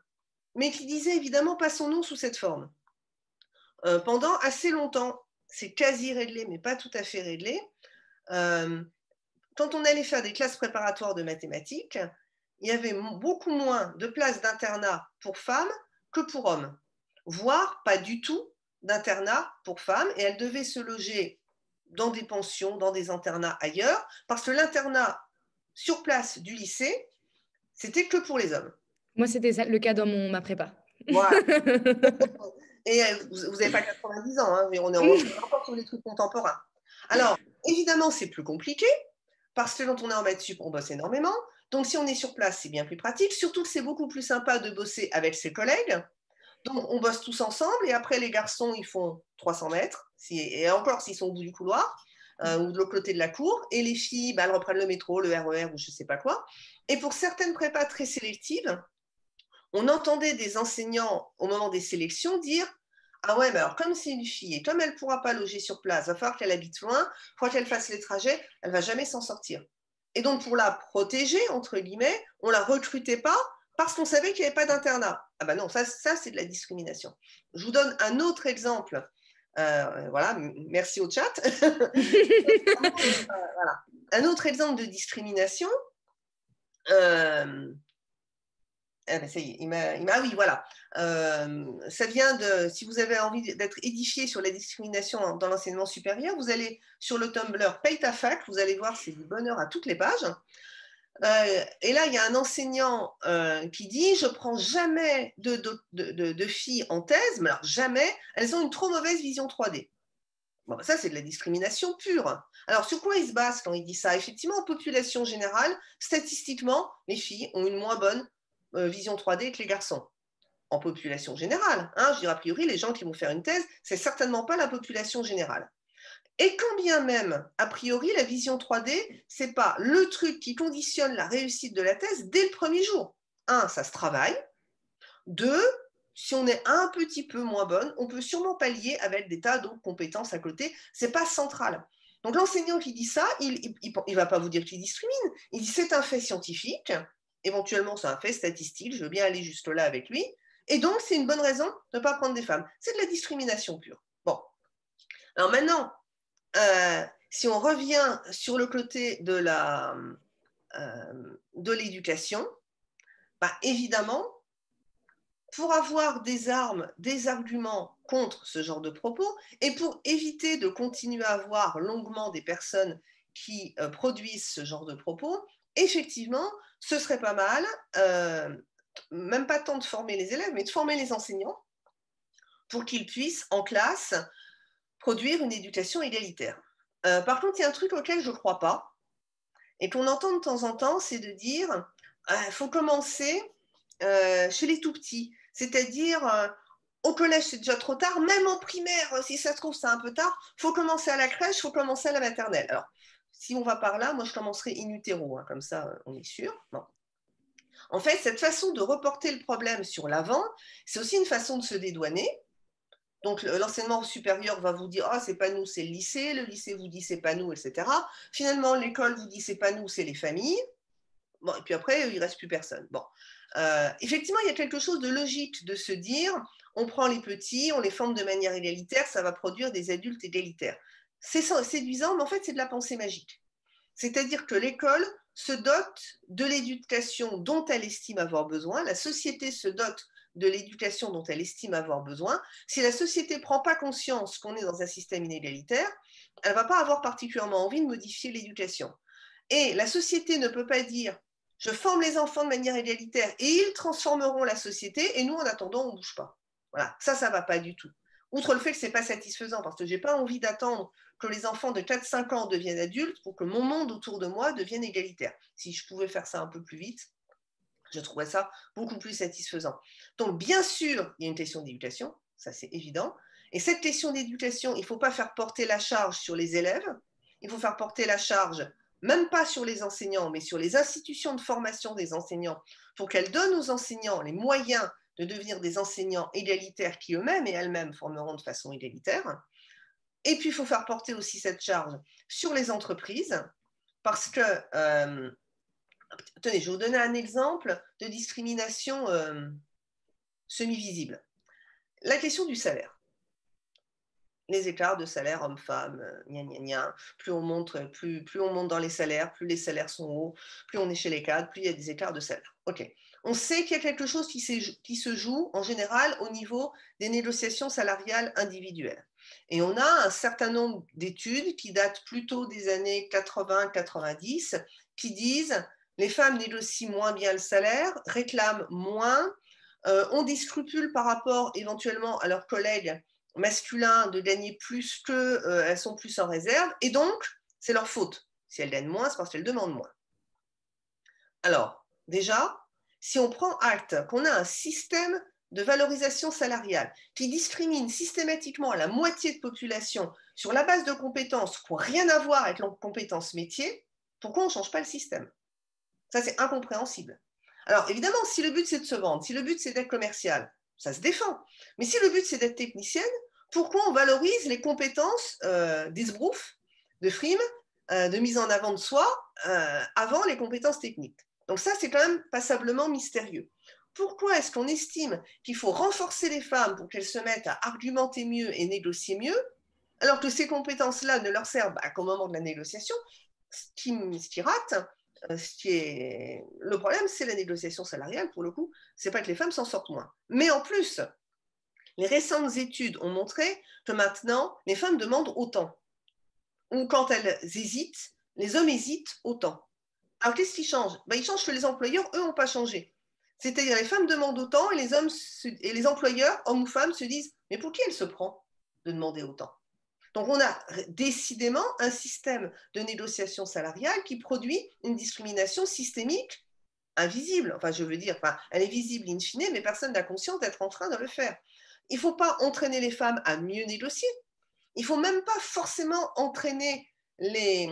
mais qui disait évidemment pas son nom sous cette forme. Pendant assez longtemps, c'est quasi réglé, mais pas tout à fait réglé. Quand on allait faire des classes préparatoires de mathématiques, il y avait beaucoup moins de places d'internat pour femmes que pour hommes, voire pas du tout d'internat pour femmes, et elles devaient se loger dans des pensions, dans des internats ailleurs, parce que l'internat sur place du lycée, c'était que pour les hommes. Moi, c'était le cas dans ma prépa. Voilà. Et vous n'avez pas 90 ans, hein, mais on est encore sur les trucs contemporains. Alors, évidemment, c'est plus compliqué, parce que quand on est en maths sup, on bosse énormément. Donc, si on est sur place, c'est bien plus pratique, surtout que c'est beaucoup plus sympa de bosser avec ses collègues. Donc, on bosse tous ensemble, et après, les garçons, ils font 300 mètres, et encore s'ils sont au bout du couloir, ou de l'autre côté de la cour, et les filles, bah, elles reprennent le métro, le RER, ou je ne sais pas quoi. Et pour certaines prépas très sélectives, on entendait des enseignants, au moment des sélections, dire « Ah ouais, mais alors comme c'est une fille, et comme elle ne pourra pas loger sur place, il va falloir qu'elle habite loin, il faut qu'elle fasse les trajets, elle ne va jamais s'en sortir. » Et donc, pour la protéger, entre guillemets, on ne la recrutait pas parce qu'on savait qu'il n'y avait pas d'internat. Ah ben non, ça c'est de la discrimination. Je vous donne un autre exemple. Voilà, merci au chat. Voilà. Un autre exemple de discrimination. Ah ben ça y est, ah oui, voilà. Ça vient de, si vous avez envie d'être édifié sur la discrimination dans l'enseignement supérieur, vous allez sur le Tumblr Paye ta fac, vous allez voir, c'est du bonheur à toutes les pages. Et là, il y a un enseignant qui dit « Je ne prends jamais de filles en thèse, mais alors jamais, elles ont une trop mauvaise vision 3D. » Bon, ça, c'est de la discrimination pure. Alors, sur quoi il se base quand il dit ça? Effectivement, en population générale, statistiquement, les filles ont une moins bonne vision 3D que les garçons. En population générale, hein, je dirais a priori, les gens qui vont faire une thèse, c'est certainement pas la population générale. Et quand bien même, a priori, la vision 3D, c'est pas le truc qui conditionne la réussite de la thèse dès le premier jour. Un, ça se travaille. Deux, si on est un petit peu moins bonne, on peut sûrement pallier avec des tas d'autres compétences à côté. C'est pas central. Donc l'enseignant qui dit ça, il va pas vous dire qu'il discrimine. Il dit c'est un fait scientifique. Éventuellement, c'est un fait statistique. Je veux bien aller juste là avec lui. Et donc, c'est une bonne raison de ne pas prendre des femmes. C'est de la discrimination pure. Bon. Alors maintenant, si on revient sur le côté de l'éducation, bah, évidemment, pour avoir des armes, des arguments contre ce genre de propos, et pour éviter de continuer à avoir longuement des personnes qui produisent ce genre de propos, effectivement, ce serait pas mal, même pas tant de former les élèves, mais de former les enseignants pour qu'ils puissent, en classe, produire une éducation égalitaire. Par contre, il y a un truc auquel je ne crois pas, et qu'on entend de temps en temps, c'est de dire il faut commencer chez les tout petits, c'est-à-dire au collège c'est déjà trop tard, même en primaire, si ça se trouve c'est un peu tard, il faut commencer à la crèche, il faut commencer à la maternelle. Alors, si on va par là, moi je commencerai in utero, hein, comme ça on est sûr. Bon. En fait, cette façon de reporter le problème sur l'avant, c'est aussi une façon de se dédouaner. Donc l'enseignement supérieur va vous dire « Ah, c'est pas nous, c'est le lycée vous dit « c'est pas nous », etc. Finalement, l'école vous dit « c'est pas nous, c'est les familles ». Bon, et puis après, il ne reste plus personne. Bon. Effectivement, il y a quelque chose de logique de se dire on prend les petits, on les forme de manière égalitaire, ça va produire des adultes égalitaires. C'est séduisant, mais en fait, c'est de la pensée magique. C'est-à-dire que l'école se dote de l'éducation dont elle estime avoir besoin, la société se dote de l'éducation dont elle estime avoir besoin. Si la société ne prend pas conscience qu'on est dans un système inégalitaire, elle ne va pas avoir particulièrement envie de modifier l'éducation. Et la société ne peut pas dire je forme les enfants de manière égalitaire et ils transformeront la société et nous, en attendant, on ne bouge pas. Voilà, ça ne va pas du tout. Outre le fait que ce n'est pas satisfaisant, parce que je n'ai pas envie d'attendre que les enfants de 4-5 ans deviennent adultes pour que mon monde autour de moi devienne égalitaire. Si je pouvais faire ça un peu plus vite, je trouverais ça beaucoup plus satisfaisant. Donc, bien sûr, il y a une question d'éducation, ça c'est évident. Et cette question d'éducation, il ne faut pas faire porter la charge sur les élèves, il faut faire porter la charge même pas sur les enseignants, mais sur les institutions de formation des enseignants, pour qu'elles donnent aux enseignants les moyens de devenir des enseignants égalitaires qui eux-mêmes et elles-mêmes formeront de façon égalitaire. Et puis, il faut faire porter aussi cette charge sur les entreprises, parce que, tenez, je vais vous donner un exemple de discrimination semi-visible. La question du salaire. Les écarts de salaire hommes-femmes, plus on monte dans les salaires, plus les salaires sont hauts, plus on est chez les cadres, plus il y a des écarts de salaire. Ok. On sait qu'il y a quelque chose qui se joue en général au niveau des négociations salariales individuelles. Et on a un certain nombre d'études qui datent plutôt des années 80-90 qui disent les femmes négocient moins bien le salaire, réclament moins, ont des scrupules par rapport éventuellement à leurs collègues masculins de gagner plus qu'elles sont plus en réserve, et donc c'est leur faute. Si elles gagnent moins, c'est parce qu'elles demandent moins. Alors, déjà, si on prend acte qu'on a un système de valorisation salariale qui discrimine systématiquement la moitié de population sur la base de compétences qui n'ont rien à voir avec leurs compétences métiers, pourquoi on ne change pas le système? Ça, c'est incompréhensible. Alors, évidemment, si le but, c'est de se vendre, si le but, c'est d'être commercial, ça se défend. Mais si le but, c'est d'être technicienne, pourquoi on valorise les compétences d'esbrouf, de frime, de mise en avant de soi, avant les compétences techniques? Donc ça, c'est quand même passablement mystérieux. Pourquoi est-ce qu'on estime qu'il faut renforcer les femmes pour qu'elles se mettent à argumenter mieux et négocier mieux, alors que ces compétences-là ne leur servent qu'au moment de la négociation? Ce qui rate, le problème, c'est la négociation salariale, pour le coup. C'est pas que les femmes s'en sortent moins. Mais en plus, les récentes études ont montré que maintenant, les femmes demandent autant. Ou quand elles hésitent, les hommes hésitent autant. Alors, qu'est-ce qui change? Il change que les employeurs, eux, n'ont pas changé. C'est-à-dire, les femmes demandent autant et les employeurs, hommes ou femmes, se disent « Mais pour qui elle se prend de demander autant ?» Donc, on a décidément un système de négociation salariale qui produit une discrimination systémique invisible. Enfin, je veux dire, elle est visible in fine, mais personne n'a conscience d'être en train de le faire. Il ne faut pas entraîner les femmes à mieux négocier. Il ne faut même pas forcément entraîner les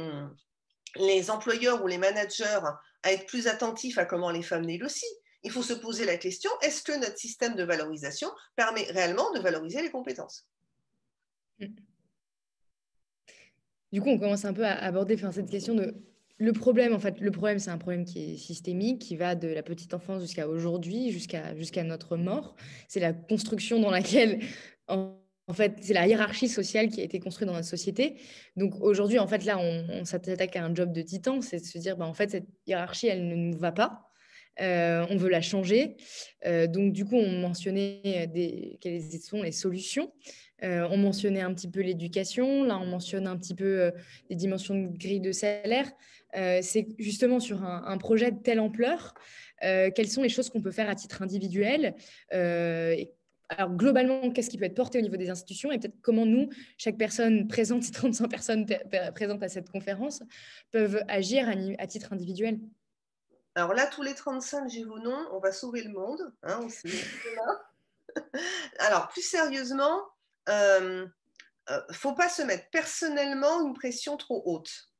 employeurs ou les managers à être plus attentifs à comment les femmes négocient. Il faut se poser la question, est-ce que notre système de valorisation permet réellement de valoriser les compétences? Du coup, on commence un peu à aborder cette question de le problème. En fait, le problème, c'est un problème qui est systémique, qui va de la petite enfance jusqu'à aujourd'hui, jusqu'à notre mort. C'est la construction dans laquelle, en fait, c'est la hiérarchie sociale qui a été construite dans notre société. Donc aujourd'hui, en fait, là, on s'attaque à un job de titan, c'est de se dire, en fait, cette hiérarchie, elle ne nous va pas. On veut la changer. Donc, du coup, on mentionnait quelles sont les solutions. On mentionnait un petit peu l'éducation. Là, on mentionne un petit peu les dimensions de grille de salaire. C'est justement sur un projet de telle ampleur, quelles sont les choses qu'on peut faire à titre individuel alors, globalement, qu'est-ce qui peut être porté au niveau des institutions et peut-être comment nous, chaque personne présente, ces 35 personnes présentes à cette conférence, peuvent agir à titre individuel? Alors là, tous les 35, j'ai vos noms, on va sauver le monde. Hein, alors, plus sérieusement, faut pas se mettre personnellement une pression trop haute,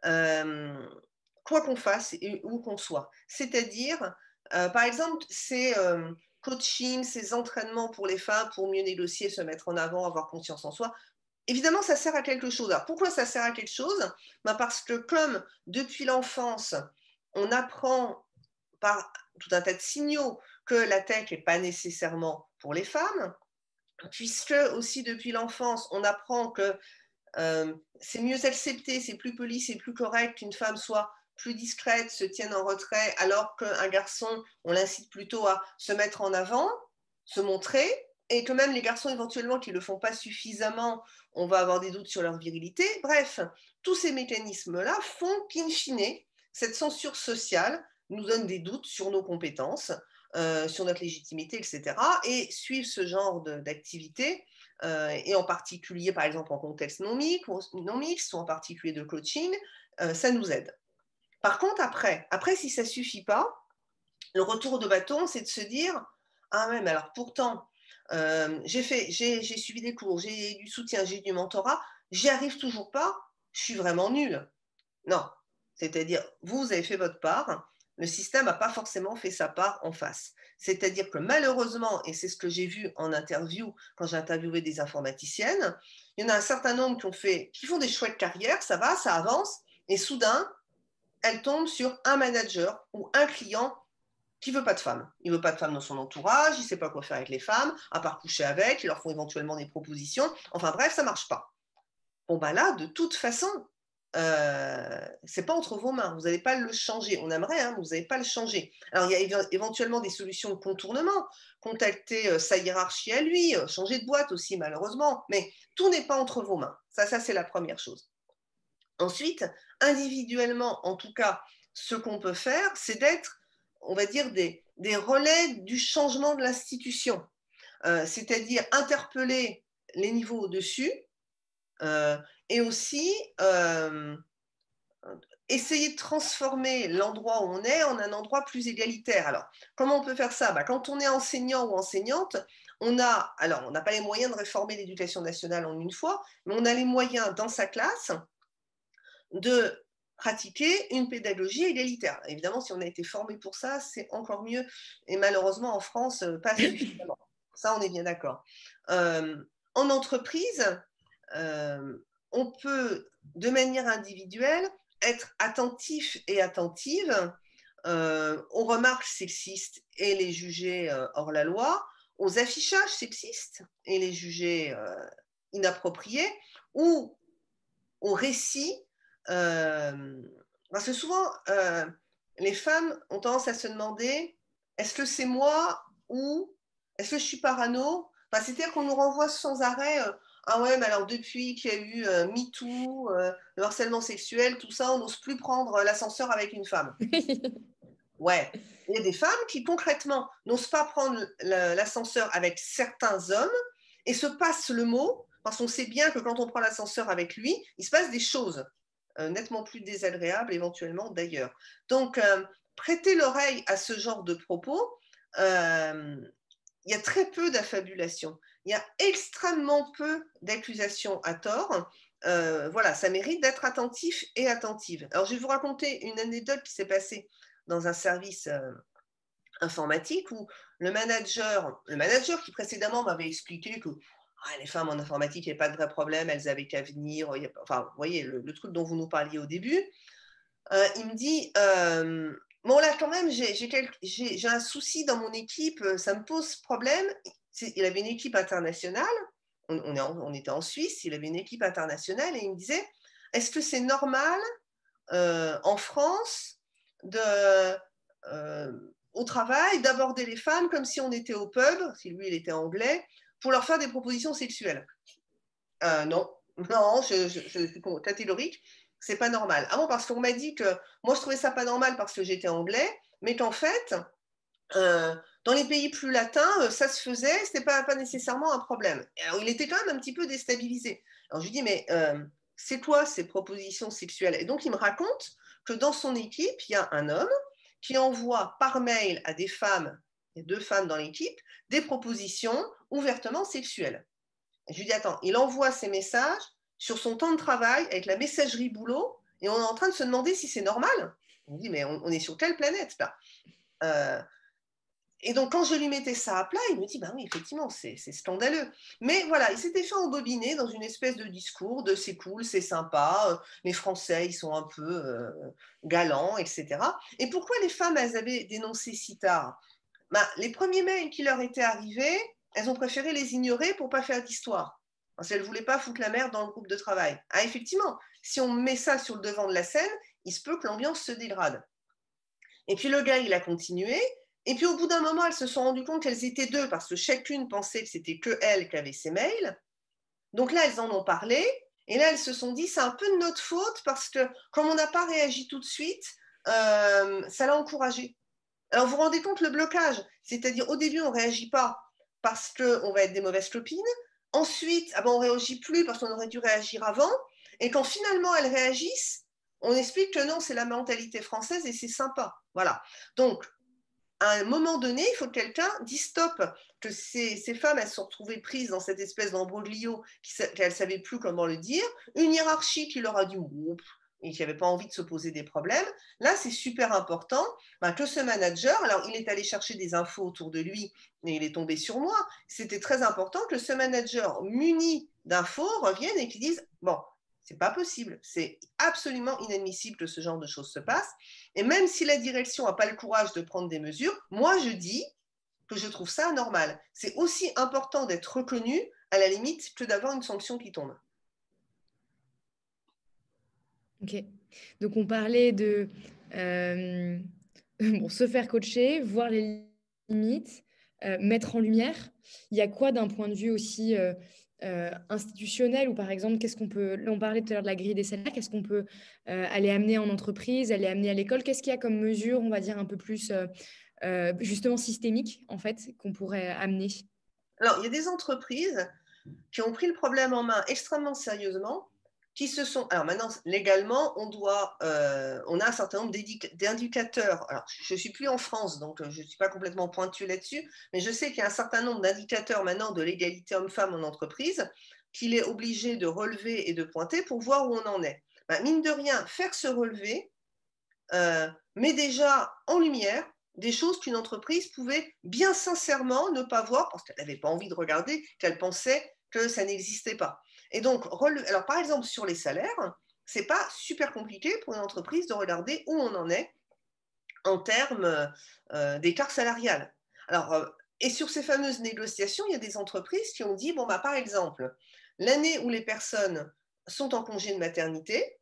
quoi qu'on fasse et où qu'on soit. C'est-à-dire, par exemple, ces coaching, ces entraînements pour les femmes pour mieux négocier, se mettre en avant, avoir confiance en soi. Évidemment, ça sert à quelque chose. Alors, pourquoi ça sert à quelque chose? Parce que comme depuis l'enfance, on apprend par tout un tas de signaux que la tech n'est pas nécessairement pour les femmes, puisque aussi depuis l'enfance, on apprend que c'est mieux accepté, c'est plus poli, c'est plus correct qu'une femme soit plus discrète, se tienne en retrait, alors qu'un garçon, on l'incite plutôt à se mettre en avant, se montrer, et que même les garçons éventuellement qui ne le font pas suffisamment, on va avoir des doutes sur leur virilité. Bref, tous ces mécanismes-là font qu'in fine, cette censure sociale nous donne des doutes sur nos compétences, sur notre légitimité, etc. Et suivre ce genre d'activité, et en particulier, par exemple, en contexte non mixte ou en particulier de coaching, ça nous aide. Par contre, après si ça ne suffit pas, le retour de bâton, c'est de se dire « Ah ouais, mais alors pourtant, j'ai suivi des cours, j'ai du soutien, j'ai du mentorat, j'y arrive toujours pas, je suis vraiment nulle. » Non, c'est-à-dire, vous avez fait votre part, le système n'a pas forcément fait sa part en face. C'est-à-dire que malheureusement, et c'est ce que j'ai vu en interview quand j'ai interviewé des informaticiennes, il y en a un certain nombre qui font des chouettes carrières, ça va, ça avance, et soudain, elles tombent sur un manager ou un client qui ne veut pas de femmes. Il ne veut pas de femmes dans son entourage, il ne sait pas quoi faire avec les femmes, à part coucher avec, ils leur font éventuellement des propositions. Enfin bref, ça ne marche pas. Bon, là, de toute façon, c'est pas entre vos mains. Vous n'allez pas le changer. On aimerait, hein, mais vous n'allez pas le changer. Alors, il y a éventuellement des solutions de contournement. Contacter sa hiérarchie à lui, changer de boîte aussi, malheureusement. Mais tout n'est pas entre vos mains. Ça c'est la première chose. Ensuite, individuellement, en tout cas, ce qu'on peut faire, c'est d'être, on va dire, des relais du changement de l'institution. C'est-à-dire interpeller les niveaux au-dessus et aussi essayer de transformer l'endroit où on est en un endroit plus égalitaire. Alors, comment on peut faire ça? Quand on est enseignant ou enseignante, on n'a pas les moyens de réformer l'éducation nationale en une fois, mais on a les moyens dans sa classe de pratiquer une pédagogie égalitaire. Évidemment, si on a été formé pour ça, c'est encore mieux. Et malheureusement, en France, pas suffisamment. Ça, on est bien d'accord. En entreprise, on peut, de manière individuelle, être attentif et attentive aux remarques sexistes et les juger hors la loi, aux affichages sexistes et les juger inappropriés, ou aux récits parce que souvent, les femmes ont tendance à se demander est-ce que c'est moi ou est-ce que je suis parano? C'est-à-dire qu'on nous renvoie sans arrêt ah ouais, mais alors depuis qu'il y a eu MeToo, le harcèlement sexuel, tout ça, on n'ose plus prendre l'ascenseur avec une femme. Ouais, il y a des femmes qui concrètement n'osent pas prendre l'ascenseur avec certains hommes et se passent le mot parce qu'on sait bien que quand on prend l'ascenseur avec lui, il se passe des choses nettement plus désagréables éventuellement d'ailleurs. Donc, prêter l'oreille à ce genre de propos, il y a très peu d'affabulation. Il y a extrêmement peu d'accusations à tort. Voilà, ça mérite d'être attentif et attentive. Alors, je vais vous raconter une anecdote qui s'est passée dans un service informatique où le manager qui précédemment m'avait expliqué que les femmes en informatique, il n'y avait pas de vrai problème, elles avaient qu'à venir, enfin, vous voyez, le truc dont vous nous parliez au début, il me dit, bon là quand même, j'ai un souci dans mon équipe, ça me pose problème. Il avait une équipe internationale, on était en Suisse, il avait une équipe internationale et il me disait, est-ce que c'est normal en France au travail, d'aborder les femmes comme si on était au pub, si lui il était anglais, pour leur faire des propositions sexuelles? Non, non, je suis catégorique, c'est pas normal. Ah bon, parce qu'on m'a dit que moi je trouvais ça pas normal parce que j'étais anglais, mais qu'en fait, dans les pays plus latins, ça se faisait, c'était pas nécessairement un problème. Alors il était quand même un petit peu déstabilisé. Alors je lui dis, mais c'est quoi ces propositions sexuelles? Et donc il me raconte que dans son équipe, il y a un homme qui envoie par mail à des femmes, il y a 2 femmes dans l'équipe, des propositions ouvertement sexuelles. Et je lui dis, attends, il envoie ces messages sur son temps de travail avec la messagerie boulot et on est en train de se demander si c'est normal. On me dit, mais on est sur quelle planète là? Et donc, quand je lui mettais ça à plat, il me dit, bah oui, effectivement, c'est scandaleux. Mais voilà, il s'était fait embobiner dans une espèce de discours de c'est cool, c'est sympa, les Français, ils sont un peu galants, etc. Et pourquoi les femmes, elles avaient dénoncé si tard? Les premiers mails qui leur étaient arrivés, elles ont préféré les ignorer pour pas faire d'histoire. Parce qu'elles ne voulaient pas foutre la merde dans le groupe de travail. Ah, effectivement, si on met ça sur le devant de la scène, il se peut que l'ambiance se dégrade. Et puis le gars, il a continué. Et puis au bout d'un moment, elles se sont rendues compte qu'elles étaient 2 parce que chacune pensait que c'était que elle qui avait ces mails. Donc là, elles en ont parlé. Et là, elles se sont dit, c'est un peu de notre faute parce que comme on n'a pas réagi tout de suite, ça l'a encouragée. Alors vous vous rendez compte le blocage, c'est-à-dire au début, on ne réagit pas parce qu'on va être des mauvaises copines. Ensuite, on ne réagit plus parce qu'on aurait dû réagir avant. Et quand finalement elles réagissent, on explique que non, c'est la mentalité française et c'est sympa. Voilà. Donc, à un moment donné, il faut que quelqu'un dise stop, que ces femmes, elles se sont retrouvées prises dans cette espèce d'embroglio qu'elles ne savaient plus comment le dire, une hiérarchie qui leur a dit et qui n'avait pas envie de se poser des problèmes. Là, c'est super important que ce manager, alors il est allé chercher des infos autour de lui et il est tombé sur moi, c'était très important que ce manager muni d'infos revienne et qu'il dise, bon, c'est pas possible, c'est absolument inadmissible que ce genre de choses se passe. Et même si la direction n'a pas le courage de prendre des mesures, moi je dis que je trouve ça anormal. C'est aussi important d'être reconnu, à la limite, que d'avoir une sanction qui tombe. Ok. Donc, on parlait de euh, bon, se faire coacher, voir les limites, mettre en lumière. Il y a quoi d'un point de vue aussi institutionnel ou par exemple, qu'est-ce qu'on peut, là on parlait tout à l'heure de la grille des salaires, qu'est-ce qu'on peut aller amener en entreprise, aller amener à l'école? Qu'est-ce qu'il y a comme mesure, on va dire, un peu plus justement systémique en fait, qu'on pourrait amener? Alors, il y a des entreprises qui ont pris le problème en main extrêmement sérieusement, qui se sont alors maintenant légalement, on a un certain nombre d'indicateurs. Alors je ne suis plus en France, donc je ne suis pas complètement pointue là-dessus, mais je sais qu'il y a un certain nombre d'indicateurs maintenant de l'égalité homme-femme en entreprise qu'il est obligé de relever et de pointer pour voir où on en est. Ben, mine de rien, faire ce relevé met déjà en lumière des choses qu'une entreprise pouvait bien sincèrement ne pas voir parce qu'elle n'avait pas envie de regarder, qu'elle pensait que ça n'existait pas. Et donc, alors par exemple sur les salaires, c'est pas super compliqué pour une entreprise de regarder où on en est en termes d'écart salarial. Alors, et sur ces fameuses négociations, il y a des entreprises qui ont dit, bon, bah, par exemple, l'année où les personnes sont en congé de maternité,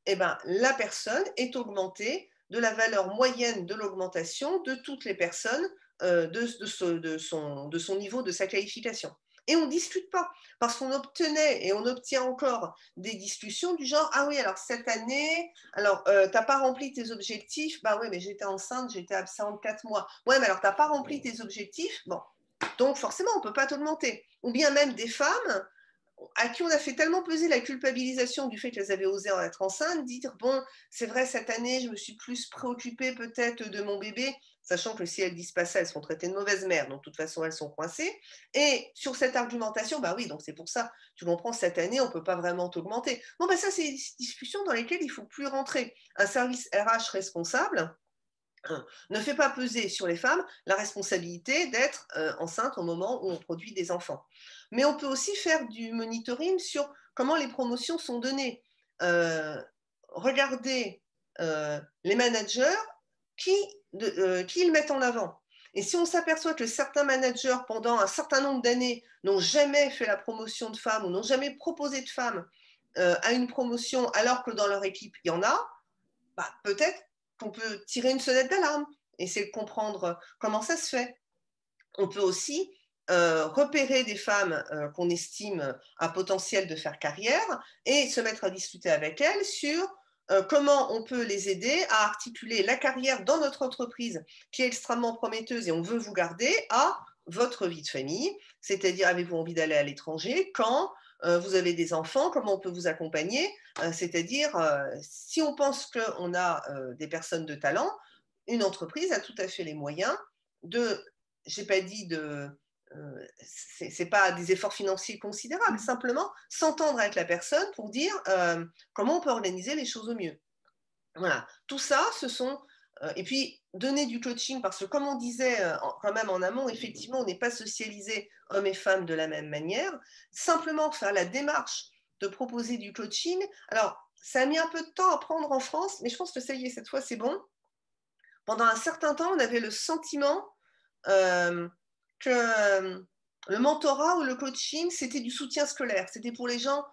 eh ben, la personne est augmentée de la valeur moyenne de l'augmentation de toutes les personnes de son niveau, de sa qualification. Et on ne discute pas, parce qu'on obtenait et on obtient encore des discussions du genre, ah oui, alors cette année, alors tu n'as pas rempli tes objectifs, bah oui, mais j'étais enceinte, j'étais absente 4 mois. Ouais, mais alors tu n'as pas rempli tes objectifs, bon, donc forcément, on ne peut pas t'augmenter. Ou bien même des femmes à qui on a fait tellement peser la culpabilisation du fait qu'elles avaient osé en être enceintes, dire bon, c'est vrai, cette année, je me suis plus préoccupée peut-être de mon bébé, sachant que si elles disent pas ça, elles sont traitées de mauvaise mère, donc de toute façon, elles sont coincées. Et sur cette argumentation, bah oui, donc c'est pour ça, tu comprends, cette année, on peut pas vraiment t'augmenter. Bon, bah ça, c'est des discussions dans lesquelles il faut plus rentrer. Un service RH responsable ne fait pas peser sur les femmes la responsabilité d'être enceinte au moment où on produit des enfants. Mais on peut aussi faire du monitoring sur comment les promotions sont données. Regardez les managers qui ils mettent en avant. Et si on s'aperçoit que certains managers, pendant un certain nombre d'années, n'ont jamais fait la promotion de femmes ou n'ont jamais proposé de femmes à une promotion alors que dans leur équipe, il y en a, bah, peut-être qu'on peut tirer une sonnette d'alarme, essayer de comprendre comment ça se fait. On peut aussi repérer des femmes qu'on estime à potentiel de faire carrière et se mettre à discuter avec elles sur comment on peut les aider à articuler la carrière dans notre entreprise qui est extrêmement prometteuse et on veut vous garder à votre vie de famille, c'est-à-dire avez-vous envie d'aller à l'étranger, quand vous avez des enfants, comment on peut vous accompagner, c'est-à-dire si on pense qu'on a des personnes de talent, une entreprise a tout à fait les moyens de, j'ai pas dit de, c'est pas des efforts financiers considérables, simplement s'entendre avec la personne pour dire comment on peut organiser les choses au mieux. Voilà, tout ça, ce sont et puis donner du coaching parce que comme on disait quand même en amont, effectivement, on n'est pas socialisés hommes et femmes de la même manière. Simplement faire la démarche de proposer du coaching. Alors, ça a mis un peu de temps à prendre en France, mais je pense que ça y est, cette fois, c'est bon. Pendant un certain temps, on avait le sentiment euh, que le mentorat ou le coaching, c'était du soutien scolaire. C'était pour les gens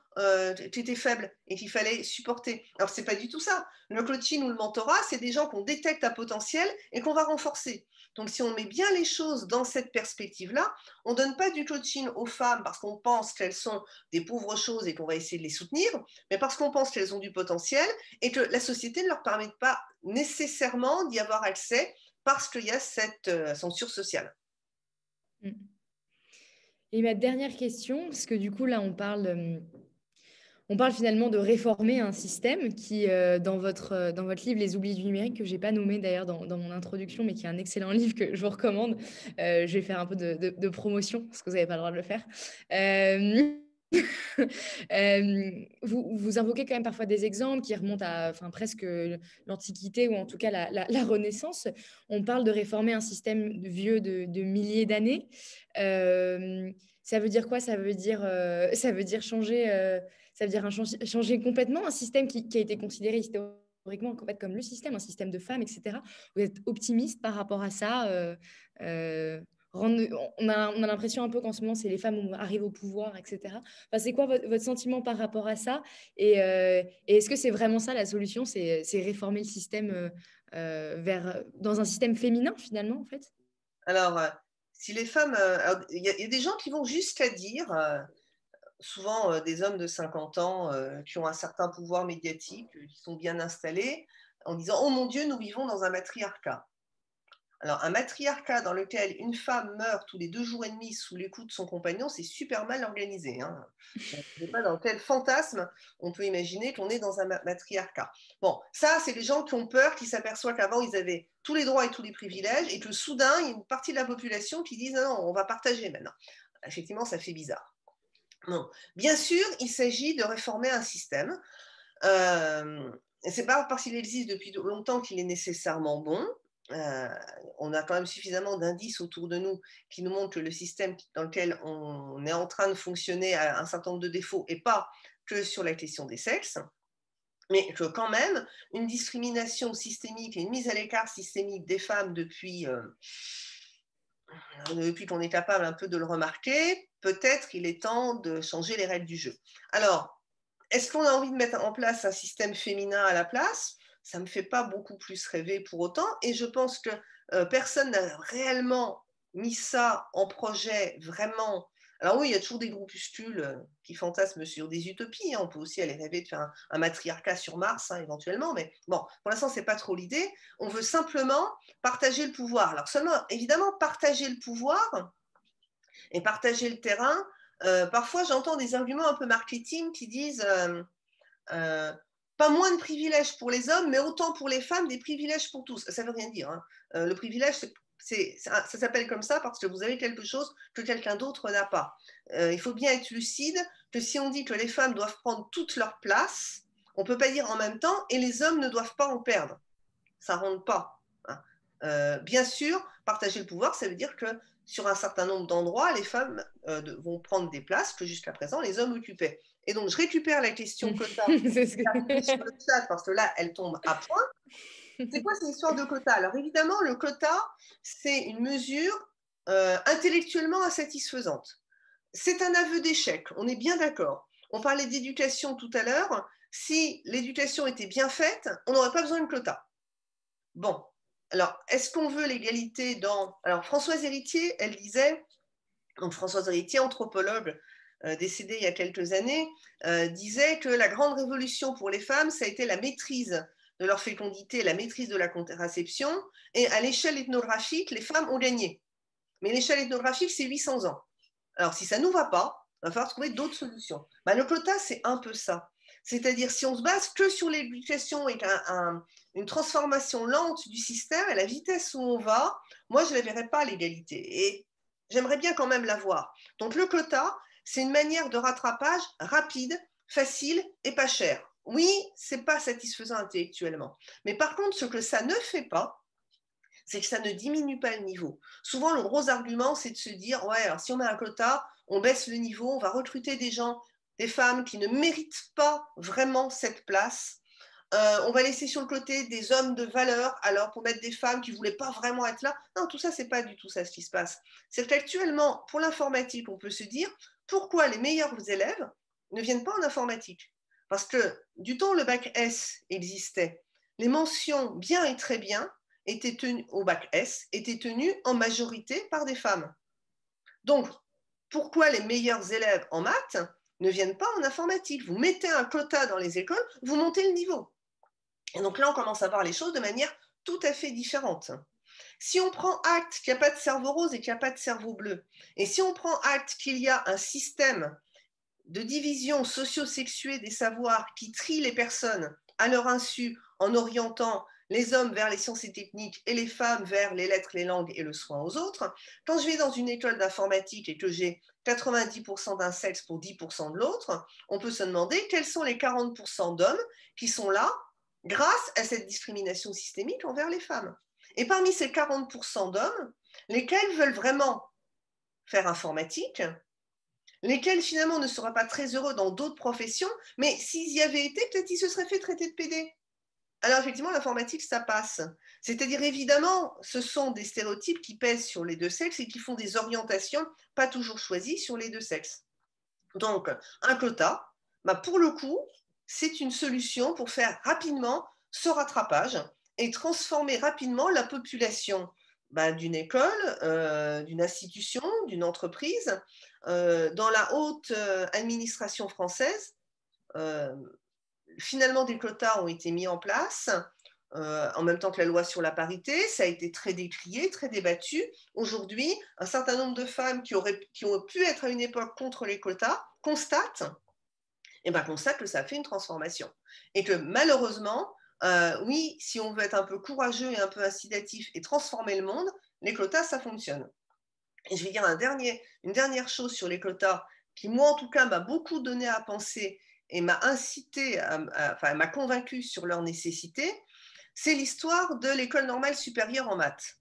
qui étaient faibles et qu'il fallait supporter. Alors, ce n'est pas du tout ça. Le coaching ou le mentorat, c'est des gens qu'on détecte à potentiel et qu'on va renforcer. Donc, si on met bien les choses dans cette perspective-là, on ne donne pas du coaching aux femmes parce qu'on pense qu'elles sont des pauvres choses et qu'on va essayer de les soutenir, mais parce qu'on pense qu'elles ont du potentiel et que la société ne leur permet pas nécessairement d'y avoir accès parce qu'il y a cette censure sociale. Mm. Et ma dernière question, parce que du coup, là, on parle finalement de réformer un système qui, dans votre livre Les oublis du numérique, que je n'ai pas nommé d'ailleurs dans mon introduction, mais qui est un excellent livre que je vous recommande. Je vais faire un peu de promotion, parce que vous n'avez pas le droit de le faire. Vous invoquez quand même parfois des exemples qui remontent à enfin, presque l'Antiquité ou en tout cas la Renaissance. On parle de réformer un système vieux de milliers d'années. Ça veut dire quoi? Ça veut dire changer, ça veut dire changer complètement un système qui a été considéré historiquement en fait, comme le système, un système de femmes, etc. Vous êtes optimiste par rapport à ça on a l'impression un peu qu'en ce moment, c'est les femmes qui arrivent au pouvoir, etc. Enfin, c'est quoi votre sentiment par rapport à ça? Et est-ce que c'est vraiment ça la solution? C'est réformer le système dans un système féminin, finalement, en fait? Alors, si les femmes, il y a des gens qui vont jusqu'à dire, souvent des hommes de 50 ans qui ont un certain pouvoir médiatique, qui sont bien installés, en disant: «Oh mon Dieu, nous vivons dans un matriarcat». Alors, un matriarcat dans lequel une femme meurt tous les 2 jours et demi sous les coups de son compagnon, c'est super mal organisé, hein. Je ne sais pas dans quel fantasme on peut imaginer qu'on est dans un matriarcat. Bon, ça, c'est les gens qui ont peur, qui s'aperçoivent qu'avant, ils avaient tous les droits et tous les privilèges, et que soudain, il y a une partie de la population qui dit: «Non, non, on va partager maintenant». Effectivement, ça fait bizarre. Non. Bien sûr, il s'agit de réformer un système. Et c'est pas parce qu'il existe depuis longtemps qu'il est nécessairement bon. Euh, on a quand même suffisamment d'indices autour de nous qui nous montrent que le système dans lequel on est en train de fonctionner a un certain nombre de défauts, et pas que sur la question des sexes, mais que quand même une discrimination systémique et une mise à l'écart systémique des femmes depuis qu'on est capable un peu de le remarquer, peut-être il est temps de changer les règles du jeu. Alors, est-ce qu'on a envie de mettre en place un système féminin à la place? Ça ne me fait pas beaucoup plus rêver pour autant, et je pense que personne n'a réellement mis ça en projet vraiment. Alors oui, il y a toujours des groupuscules qui fantasment sur des utopies, hein. On peut aussi aller rêver de faire un matriarcat sur Mars, hein, éventuellement, mais bon, pour l'instant, ce n'est pas trop l'idée. On veut simplement partager le pouvoir. Alors seulement, évidemment, partager le pouvoir et partager le terrain. Parfois, j'entends des arguments un peu marketing qui disent pas moins de privilèges pour les hommes, mais autant pour les femmes, des privilèges pour tous. Ça ne veut rien dire, hein. Le privilège, ça s'appelle comme ça parce que vous avez quelque chose que quelqu'un d'autre n'a pas. Il faut bien être lucide que si on dit que les femmes doivent prendre toute leur place, on ne peut pas dire en même temps et les hommes ne doivent pas en perdre. Ça ne rentre pas, hein. Bien sûr, partager le pouvoir, ça veut dire que sur un certain nombre d'endroits, les femmes vont prendre des places que jusqu'à présent les hommes occupaient. Et donc, je récupère la question quota C'est ce que... sur le chat parce que là, elle tombe à point. C'est quoi cette histoire de quota? Alors évidemment, le quota, c'est une mesure intellectuellement insatisfaisante. C'est un aveu d'échec, on est bien d'accord. On parlait d'éducation tout à l'heure. Si l'éducation était bien faite, on n'aurait pas besoin de quota. Bon, alors, est-ce qu'on veut l'égalité dans... Alors, Françoise Héritier, elle disait, donc Françoise Héritier, anthropologue décédée il y a quelques années, disait que la grande révolution pour les femmes, ça a été la maîtrise de leur fécondité, la maîtrise de la contraception, et à l'échelle ethnographique, les femmes ont gagné. Mais l'échelle ethnographique, c'est 800 ans. Alors, si ça ne nous va pas, il va falloir trouver d'autres solutions. Bah, le quota, c'est un peu ça. C'est-à-dire, si on se base que sur l'éducation et une transformation lente du système, à la vitesse où on va, moi, je ne la verrais pas, l'égalité. Et j'aimerais bien quand même la voir. Donc, le quota, c'est une manière de rattrapage rapide, facile et pas cher. Oui, ce n'est pas satisfaisant intellectuellement. Mais par contre, ce que ça ne fait pas, c'est que ça ne diminue pas le niveau. Souvent, le gros argument, c'est de se dire, ouais, alors si on met un quota, on baisse le niveau, on va recruter des gens, des femmes qui ne méritent pas vraiment cette place. On va laisser sur le côté des hommes de valeur, alors pour mettre des femmes qui ne voulaient pas vraiment être là. Non, tout ça, c'est pas du tout ça ce qui se passe. C'est qu'actuellement, pour l'informatique, on peut se dire, pourquoi les meilleurs élèves ne viennent pas en informatique? Parce que du temps où le bac S existait, les mentions bien et très bien étaient tenues au bac S, étaient tenues en majorité par des femmes. Donc, pourquoi les meilleurs élèves en maths ne viennent pas en informatique? Vous mettez un quota dans les écoles, vous montez le niveau. Et donc là, on commence à voir les choses de manière tout à fait différente. Si on prend acte qu'il n'y a pas de cerveau rose et qu'il n'y a pas de cerveau bleu, et si on prend acte qu'il y a un système de division socio-sexuée des savoirs qui trie les personnes à leur insu en orientant les hommes vers les sciences et techniques et les femmes vers les lettres, les langues et le soin aux autres, quand je vais dans une école d'informatique et que j'ai 90% d'un sexe pour 10% de l'autre, on peut se demander quels sont les 40% d'hommes qui sont là grâce à cette discrimination systémique envers les femmes. Et parmi ces 40% d'hommes, lesquels veulent vraiment faire informatique, lesquels finalement ne seraient pas très heureux dans d'autres professions, mais s'ils y avaient été, peut-être ils se seraient fait traiter de PD. Alors, effectivement, l'informatique, ça passe. C'est-à-dire, évidemment, ce sont des stéréotypes qui pèsent sur les deux sexes et qui font des orientations pas toujours choisies sur les deux sexes. Donc, un quota, bah, pour le coup, c'est une solution pour faire rapidement ce rattrapage et transformer rapidement la population bah, d'une école, d'une institution, d'une entreprise. Dans la haute administration française, finalement, des quotas ont été mis en place. En même temps que la loi sur la parité, ça a été très décrié, très débattu. Aujourd'hui, un certain nombre de femmes qui ont pu être à une époque contre les quotas constatent que ça fait une transformation. Et que malheureusement, oui, si on veut être un peu courageux et un peu incitatif et transformer le monde, les quotas, ça fonctionne. Et je vais dire une dernière chose sur les quotas qui, moi, en tout cas, m'a beaucoup donné à penser et m'a incité, m'a convaincu sur leur nécessité, c'est l'histoire de l'école normale supérieure en maths.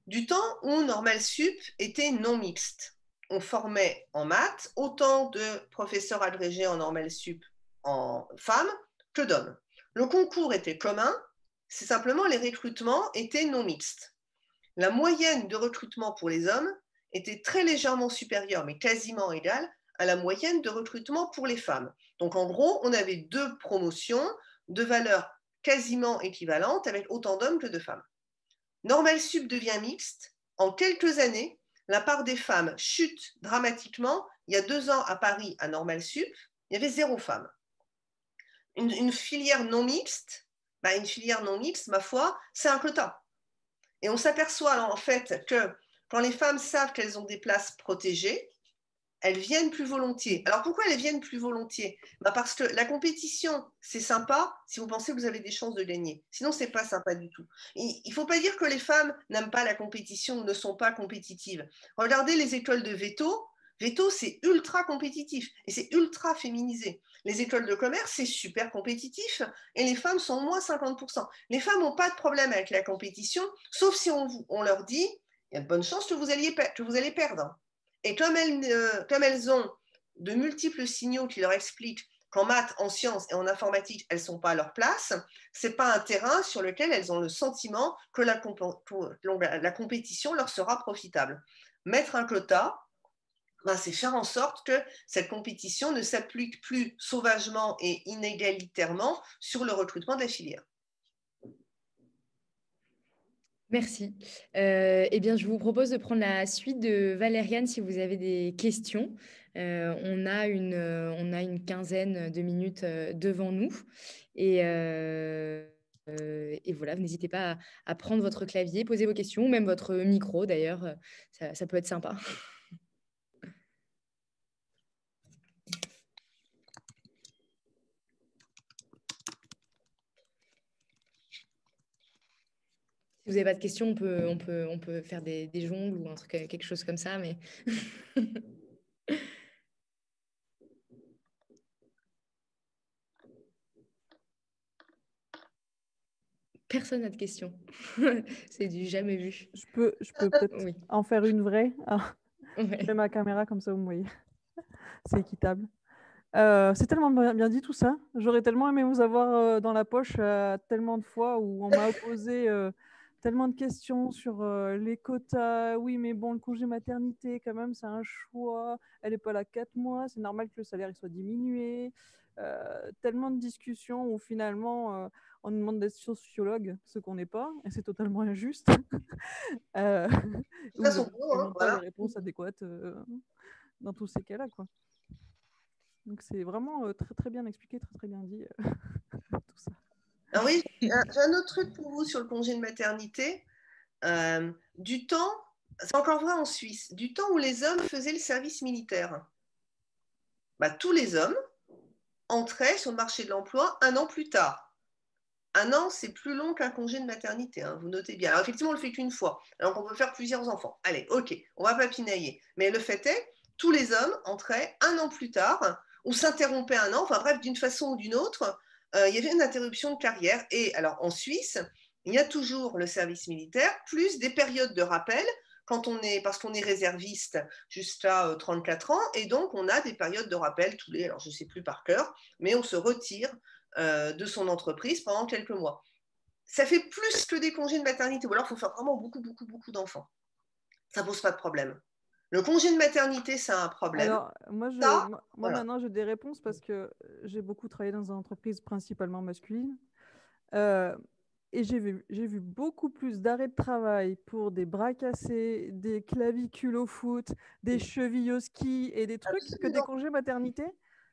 Du temps où Normale Sup était non mixte. On formait en maths autant de professeurs agrégés en Normale Sup en femmes que d'hommes. Le concours était commun, c'est simplement les recrutements étaient non mixtes. La moyenne de recrutement pour les hommes était très légèrement supérieure, mais quasiment égale, à la moyenne de recrutement pour les femmes. Donc en gros, on avait 2 promotions de valeur quasiment équivalente avec autant d'hommes que de femmes. Normale Sup devient mixte. En quelques années, la part des femmes chute dramatiquement. Il y a 2 ans à Paris, à Normale Sup, il y avait 0 femme. Une filière non mixte, ma foi, c'est un quota. Et on s'aperçoit en fait que quand les femmes savent qu'elles ont des places protégées, elles viennent plus volontiers. Alors pourquoi elles viennent plus volontiers? Parce que la compétition, c'est sympa si vous pensez que vous avez des chances de gagner. Sinon, c'est pas sympa du tout. Il ne faut pas dire que les femmes n'aiment pas la compétition ou ne sont pas compétitives. Regardez les écoles de veto. Veto, c'est ultra compétitif et c'est ultra féminisé. Les écoles de commerce, c'est super compétitif et les femmes sont au moins 50%. Les femmes n'ont pas de problème avec la compétition, sauf si on leur dit, il y a de bonnes chances que vous allez perdre. Et comme elles ont de multiples signaux qui leur expliquent qu'en maths, en sciences et en informatique, elles ne sont pas à leur place, ce n'est pas un terrain sur lequel elles ont le sentiment que la compétition leur sera profitable. Mettre un quota, c'est faire en sorte que cette compétition ne s'applique plus sauvagement et inégalitairement sur le recrutement de la filière. Merci. Eh bien, je vous propose de prendre la suite de Valériane si vous avez des questions. On a une quinzaine de minutes devant nous. Et voilà, n'hésitez pas à prendre votre clavier, poser vos questions, même votre micro d'ailleurs, ça peut être sympa. Si vous n'avez pas de questions, on peut faire des jongles ou un truc, quelque chose comme ça, mais... Personne n'a de questions. C'est du jamais vu. Je peux peut-être Oui. en faire une vraie. Ah, Ouais. je mets ma caméra comme ça, vous me voyez. C'est équitable. C'est tellement bien dit tout ça. J'aurais tellement aimé vous avoir dans la poche tellement de fois où on m'a posé tellement de questions sur les quotas. Oui, mais bon, le congé maternité, quand même, c'est un choix. Elle n'est pas là 4 mois. C'est normal que le salaire il soit diminué. Tellement de discussions où finalement on nous demande d'être sociologue, ce qu'on n'est pas, et c'est totalement injuste. Où Ça, son on boulot, n'a pas voilà. les réponses adéquates dans tous ces cas-là, quoi. Donc c'est vraiment très très bien expliqué, très très bien dit tout ça. Ah oui, j'ai un autre truc pour vous sur le congé de maternité. Du temps, c'est encore vrai en Suisse, du temps où les hommes faisaient le service militaire. Tous les hommes entraient sur le marché de l'emploi 1 an plus tard. 1 an, c'est plus long qu'un congé de maternité, hein, vous notez bien. Alors effectivement, on le fait qu'une fois, alors qu'on peut faire plusieurs enfants. Allez, ok, on va pas pinailler. Mais le fait est, tous les hommes entraient 1 an plus tard, ou s'interrompaient 1 an, enfin bref, d'une façon ou d'une autre, il y avait une interruption de carrière. Et alors en Suisse, il y a toujours le service militaire, plus des périodes de rappel, parce qu'on est réserviste jusqu'à 34 ans, et donc on a des périodes de rappel tous les, alors je ne sais plus par cœur, mais on se retire de son entreprise pendant quelques mois. Ça fait plus que des congés de maternité, ou alors il faut faire vraiment beaucoup, beaucoup, beaucoup d'enfants. Ça ne pose pas de problème. Le congé de maternité, c'est un problème. Alors, moi, voilà. Maintenant, j'ai des réponses parce que j'ai beaucoup travaillé dans une entreprise principalement masculine. Et j'ai vu beaucoup plus d'arrêts de travail pour des bras cassés, des clavicules au foot, des chevilles au ski et des trucs que des congés maternité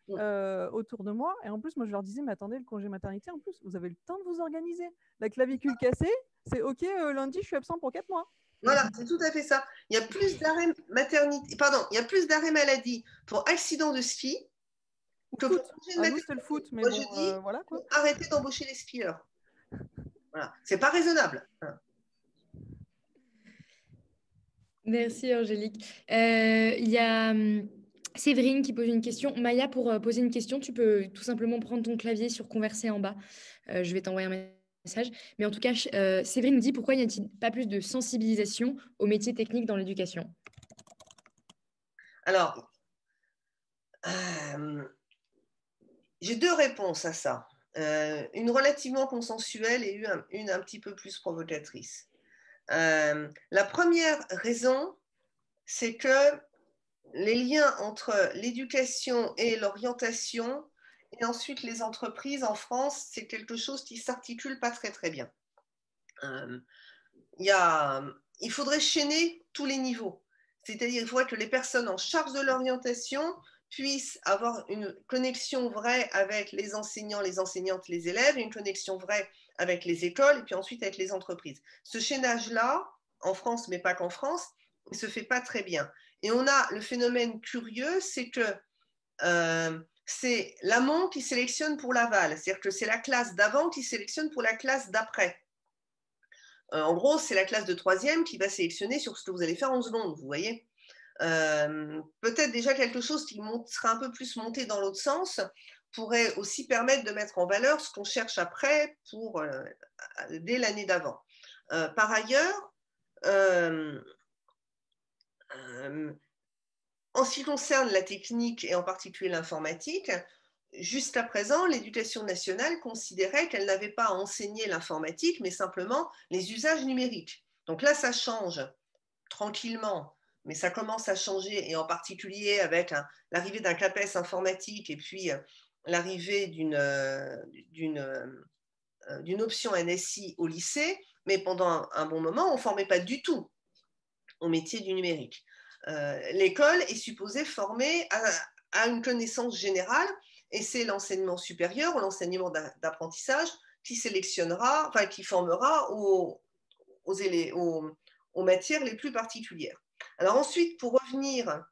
autour de moi. Et en plus, moi, je leur disais, mais attendez, le congé maternité, en plus, vous avez le temps de vous organiser. La clavicule cassée, c'est OK, lundi, je suis absent pour 4 mois. Voilà, c'est tout à fait ça. Il y a plus d'arrêts maternité, pardon, il y a plus d'arrêts maladie pour accident de ski que pour congé de maternité. Nous, c'était le foot, mais moi, bon, je dis, voilà quoi. Arrêtez d'embaucher les skieurs. Voilà, c'est pas raisonnable. Merci Angélique. Il y a Séverine qui pose une question. Maya, pour poser une question, tu peux tout simplement prendre ton clavier sur converser en bas. Je vais t'envoyer un message. Mais en tout cas, Séverine nous dit pourquoi n'y a-t-il pas plus de sensibilisation aux métiers techniques dans l'éducation? Alors, j'ai deux réponses à ça. Une relativement consensuelle et une un petit peu plus provocatrice. La première raison, c'est que les liens entre l'éducation et l'orientation et ensuite les entreprises en France, c'est quelque chose qui ne s'articule pas très très bien. Il faudrait chaîner tous les niveaux. C'est-à-dire qu'il faudrait que les personnes en charge de l'orientation puissent avoir une connexion vraie avec les enseignants, les enseignantes, les élèves, une connexion vraie avec les écoles et puis ensuite avec les entreprises. Ce chaînage-là, en France, mais pas qu'en France, il ne se fait pas très bien. Et on a le phénomène curieux, c'est que c'est l'amont qui sélectionne pour l'aval. C'est-à-dire que c'est la classe d'avant qui sélectionne pour la classe d'après. En gros, c'est la classe de troisième qui va sélectionner sur ce que vous allez faire en seconde, vous voyez. Peut-être déjà quelque chose qui sera un peu plus monté dans l'autre sens pourrait aussi permettre de mettre en valeur ce qu'on cherche après dès l'année d'avant. Par ailleurs, en ce qui concerne la technique et en particulier l'informatique, jusqu'à présent, l'éducation nationale considérait qu'elle n'avait pas à enseigner l'informatique, mais simplement les usages numériques. Donc là, ça change tranquillement, mais ça commence à changer, et en particulier avec l'arrivée d'un CAPES informatique et puis l'arrivée d'une option NSI au lycée, mais pendant un bon moment, on ne formait pas du tout au métier du numérique. L'école est supposée former à une connaissance générale, et c'est l'enseignement supérieur ou l'enseignement d'apprentissage qui sélectionnera, enfin qui formera aux matières les plus particulières. Alors ensuite, pour revenir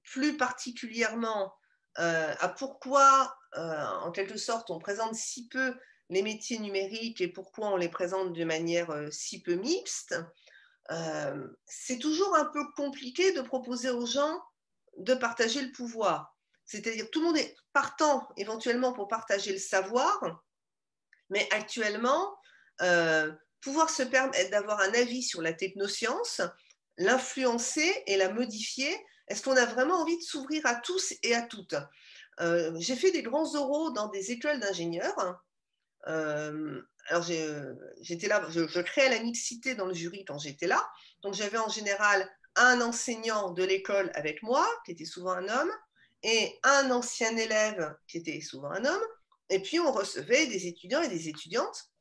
plus particulièrement à pourquoi, en quelque sorte, on présente si peu les métiers numériques et pourquoi on les présente de manière si peu mixte, c'est toujours un peu compliqué de proposer aux gens de partager le pouvoir. C'est-à-dire tout le monde est partant éventuellement pour partager le savoir, mais actuellement, pouvoir se permettre d'avoir un avis sur la technoscience, l'influencer et la modifier, est-ce qu'on a vraiment envie de s'ouvrir à tous et à toutes? J'ai fait des grands oraux dans des écoles d'ingénieurs. Alors j'étais là, je créais la mixité dans le jury quand j'étais là. Donc j'avais en général un enseignant de l'école avec moi, qui était souvent un homme, et un ancien élève qui était souvent un homme. Et puis on recevait des étudiants et des étudiantes.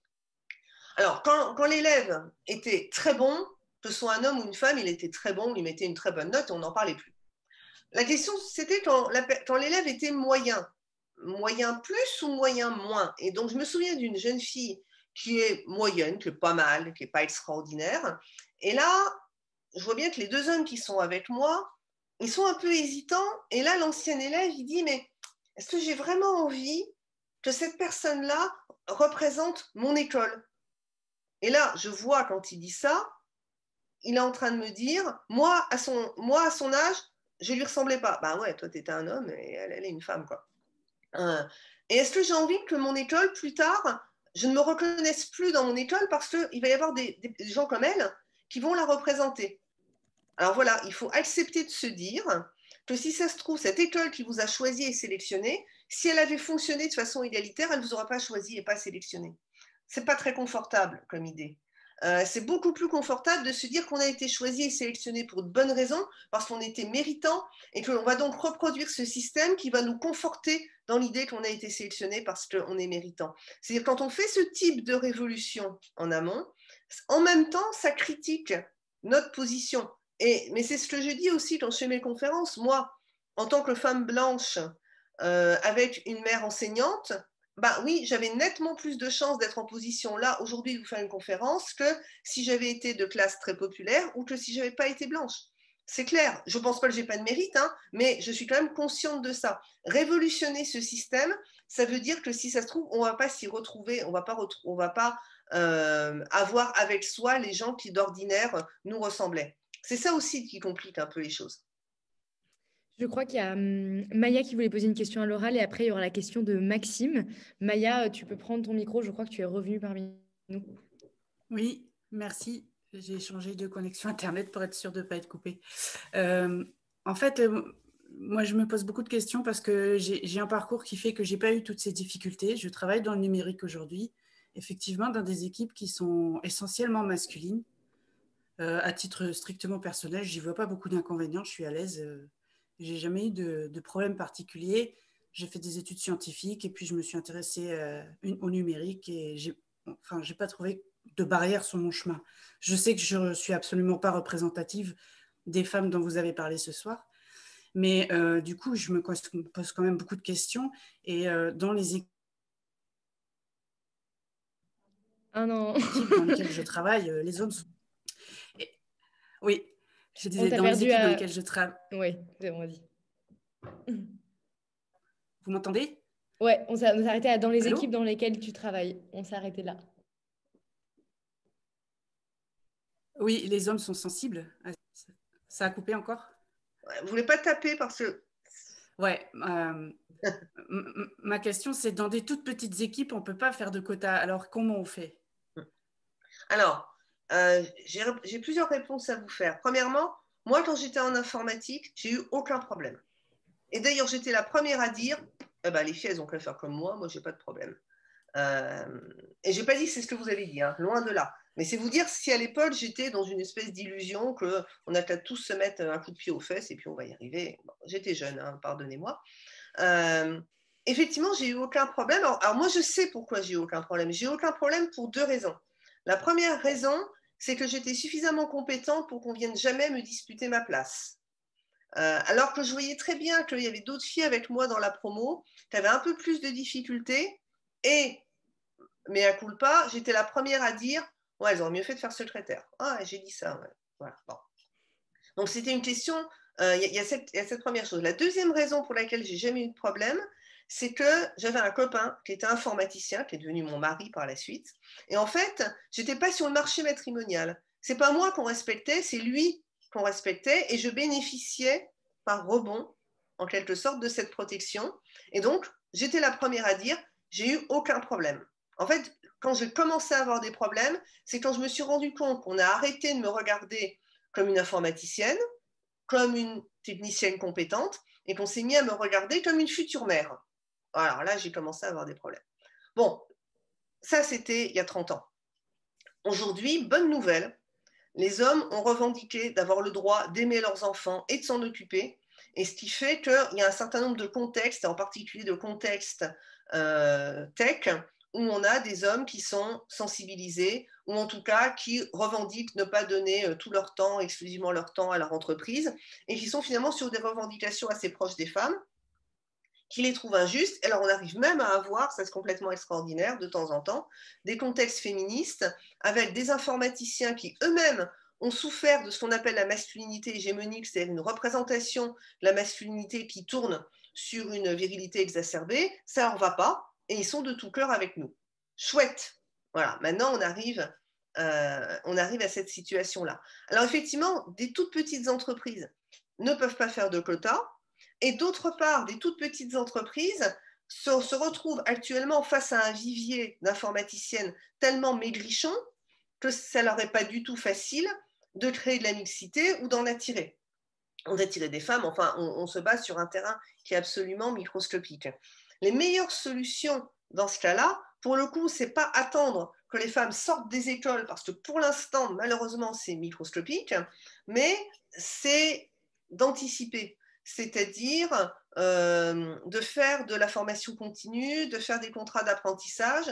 Alors quand l'élève était très bon, que ce soit un homme ou une femme, il était très bon, il mettait une très bonne note et on n'en parlait plus. La question, c'était quand l'élève était moyen plus ou moyen moins. Et donc, je me souviens d'une jeune fille qui est moyenne, qui est pas mal, qui n'est pas extraordinaire. Et là, je vois bien que les deux hommes qui sont avec moi, ils sont un peu hésitants. Et là, l'ancien élève, il dit, mais est-ce que j'ai vraiment envie que cette personne-là représente mon école? Et là, je vois quand il dit ça, il est en train de me dire, moi, à son âge, je lui ressemblais pas. Ben ouais, toi, tu étais un homme et elle est une femme, quoi. Et est-ce que j'ai envie que mon école, plus tard, je ne me reconnaisse plus dans mon école parce qu'il va y avoir des gens comme elle qui vont la représenter? Alors voilà, il faut accepter de se dire que si ça se trouve, cette école qui vous a choisi et sélectionné, Si elle avait fonctionné de façon égalitaire, elle ne vous aurait pas choisi et pas sélectionné. Ce n'est pas très confortable comme idée. C'est beaucoup plus confortable de se dire qu'on a été choisi et sélectionné pour de bonnes raisons, parce qu'on était méritant, et qu'on va donc reproduire ce système qui va nous conforter dans l'idée qu'on a été sélectionné parce qu'on est méritant. C'est-à-dire quand on fait ce type de révolution en amont, en même temps, ça critique notre position. Mais c'est ce que je dis aussi quand je fais mes conférences. Moi, en tant que femme blanche, avec une mère enseignante, bah oui, j'avais nettement plus de chances d'être en position là aujourd'hui de vous faire une conférence que si j'avais été de classe très populaire ou que si j'avais pas été blanche. C'est clair, je pense pas que j'ai pas de mérite, hein, mais je suis quand même consciente de ça. Révolutionner ce système, ça veut dire que si ça se trouve, on va pas s'y retrouver, on va pas avoir avec soi les gens qui d'ordinaire nous ressemblaient. C'est ça aussi qui complique un peu les choses. Je crois qu'il y a Maya qui voulait poser une question à l'oral et après il y aura la question de Maxime. Maya, tu peux prendre ton micro, je crois que tu es revenue parmi nous. Oui, merci. J'ai changé de connexion Internet pour être sûre de ne pas être coupée. En fait, moi, je me pose beaucoup de questions parce que j'ai un parcours qui fait que je n'ai pas eu toutes ces difficultés. Je travaille dans le numérique aujourd'hui, effectivement, dans des équipes qui sont essentiellement masculines. À titre strictement personnel, je n'y vois pas beaucoup d'inconvénients. Je suis à l'aise. Je n'ai jamais eu de problème particulier. J'ai fait des études scientifiques et puis je me suis intéressée au numérique et j'ai pas trouvé de barrière sur mon chemin. Je sais que je ne suis absolument pas représentative des femmes dont vous avez parlé ce soir, mais du coup, je me pose quand même beaucoup de questions. Et dans les équipes dans lesquelles je travaille, les hommes sont... Oui, je disais, dans les équipes dans lesquelles je travaille... Oui, c'est bon, vas-y. Vous m'entendez? Ouais, on s'est arrêté dans les Allô? équipes dans lesquelles tu travailles. On s'est arrêté là. Oui, les hommes sont sensibles. Ça a coupé encore? Vous voulez pas taper parce que... Ouais. Ma question, c'est dans des toutes petites équipes, on ne peut pas faire de quotas. Alors, comment on fait? Alors, j'ai plusieurs réponses à vous faire. Premièrement, moi, quand j'étais en informatique, j'ai eu aucun problème. Et d'ailleurs, j'étais la première à dire, les filles, elles ont qu'à faire comme moi j'ai pas de problème. Et j'ai pas dit que c'est ce que vous avez dit, hein, loin de là. Mais c'est vous dire si à l'époque, j'étais dans une espèce d'illusion qu'on a qu'à tous se mettre un coup de pied aux fesses et puis on va y arriver. Bon, j'étais jeune, hein, pardonnez-moi. Effectivement, j'ai eu aucun problème. Alors moi, je sais pourquoi j'ai eu aucun problème. J'ai eu aucun problème pour deux raisons. La première raison, c'est que j'étais suffisamment compétente pour qu'on vienne jamais me disputer ma place. Alors que je voyais très bien qu'il y avait d'autres filles avec moi dans la promo, qui avaient un peu plus de difficultés, mais à culpa, j'étais la première à dire « Ouais, elles auraient mieux fait de faire secrétaire. » Ah, j'ai dit ça. Ouais. Voilà. Bon. Donc, c'était une question, il y a cette première chose. La deuxième raison pour laquelle j'ai jamais eu de problème, c'est que j'avais un copain qui était informaticien, qui est devenu mon mari par la suite. Et en fait, j'étais pas sur le marché matrimonial. C'est pas moi qu'on respectait, c'est lui qu'on respectait. Et je bénéficiais par rebond, en quelque sorte, de cette protection. Et donc, j'étais la première à dire, j'ai eu aucun problème. En fait, quand j'ai commencé à avoir des problèmes, c'est quand je me suis rendu compte qu'on a arrêté de me regarder comme une informaticienne, comme une technicienne compétente, et qu'on s'est mis à me regarder comme une future mère. Alors là, j'ai commencé à avoir des problèmes. Bon, ça, c'était il y a 30 ans. Aujourd'hui, bonne nouvelle, les hommes ont revendiqué d'avoir le droit d'aimer leurs enfants et de s'en occuper, et ce qui fait qu'il y a un certain nombre de contextes, en particulier de contextes tech, où on a des hommes qui sont sensibilisés, ou en tout cas qui revendiquent ne pas donner tout leur temps, exclusivement leur temps à leur entreprise, et qui sont finalement sur des revendications assez proches des femmes, qui les trouvent injustes. Alors on arrive même à avoir, ça c'est complètement extraordinaire de temps en temps, des contextes féministes avec des informaticiens qui eux-mêmes ont souffert de ce qu'on appelle la masculinité hégémonique, c'est-à-dire une représentation de la masculinité qui tourne sur une virilité exacerbée, ça leur va pas, et ils sont de tout cœur avec nous. Chouette. Voilà, maintenant on arrive à cette situation-là. Alors effectivement, des toutes petites entreprises ne peuvent pas faire de quotas, et d'autre part, des toutes petites entreprises se retrouvent actuellement face à un vivier d'informaticiennes tellement maigrichon que ça leur est pas du tout facile de créer de la mixité ou d'en attirer. On attire des femmes, enfin, on se base sur un terrain qui est absolument microscopique. les meilleures solutions dans ce cas-là, pour le coup, c'est pas attendre que les femmes sortent des écoles, parce que pour l'instant, malheureusement, c'est microscopique, mais c'est d'anticiper, c'est-à-dire de faire de la formation continue, de faire des contrats d'apprentissage,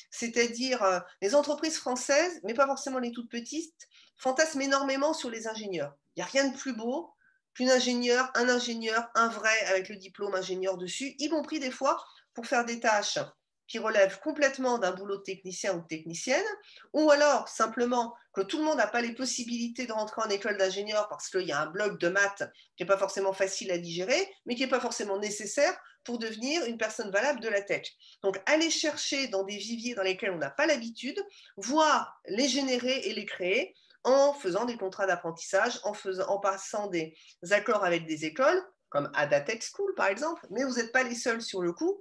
c'est-à-dire les entreprises françaises, mais pas forcément les toutes petites, fantasment énormément sur les ingénieurs. Il n'y a rien de plus beau qu'un ingénieur, un vrai, avec le diplôme ingénieur dessus, y compris des fois pour faire des tâches qui relèvent complètement d'un boulot de technicien ou de technicienne, ou alors simplement que tout le monde n'a pas les possibilités de rentrer en école d'ingénieur parce qu'il y a un bloc de maths qui n'est pas forcément facile à digérer, mais qui n'est pas forcément nécessaire pour devenir une personne valable de la tech. Donc, aller chercher dans des viviers dans lesquels on n'a pas l'habitude, voire les générer et les créer en faisant des contrats d'apprentissage, en passant des accords avec des écoles, comme Adatech School par exemple, mais vous n'êtes pas les seuls sur le coup.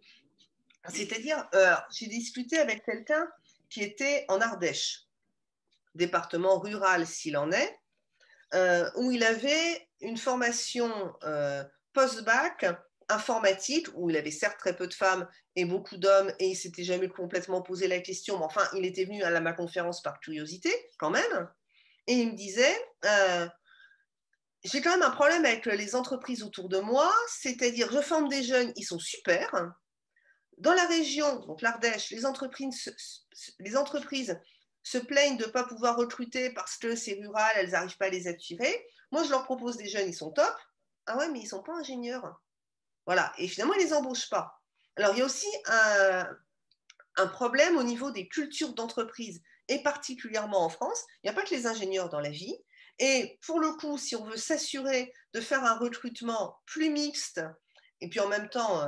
C'est-à-dire, j'ai discuté avec quelqu'un qui était en Ardèche, département rural s'il en est, où il avait une formation post-bac informatique, où il avait certes très peu de femmes et beaucoup d'hommes, et il ne s'était jamais complètement posé la question, mais enfin, il était venu à ma conférence par curiosité, quand même, et il me disait, j'ai quand même un problème avec les entreprises autour de moi, c'est-à-dire, je forme des jeunes, ils sont super. Dans la région, donc l'Ardèche, les entreprises se plaignent de ne pas pouvoir recruter parce que c'est rural, elles n'arrivent pas à les attirer. Moi, je leur propose des jeunes, ils sont top. Ah ouais, mais ils ne sont pas ingénieurs. Voilà, et finalement, ils ne les embauchent pas. Alors, il y a aussi un problème au niveau des cultures d'entreprise, et particulièrement en France. Il n'y a pas que les ingénieurs dans la vie. Et pour le coup, si on veut s'assurer de faire un recrutement plus mixte, et puis en même temps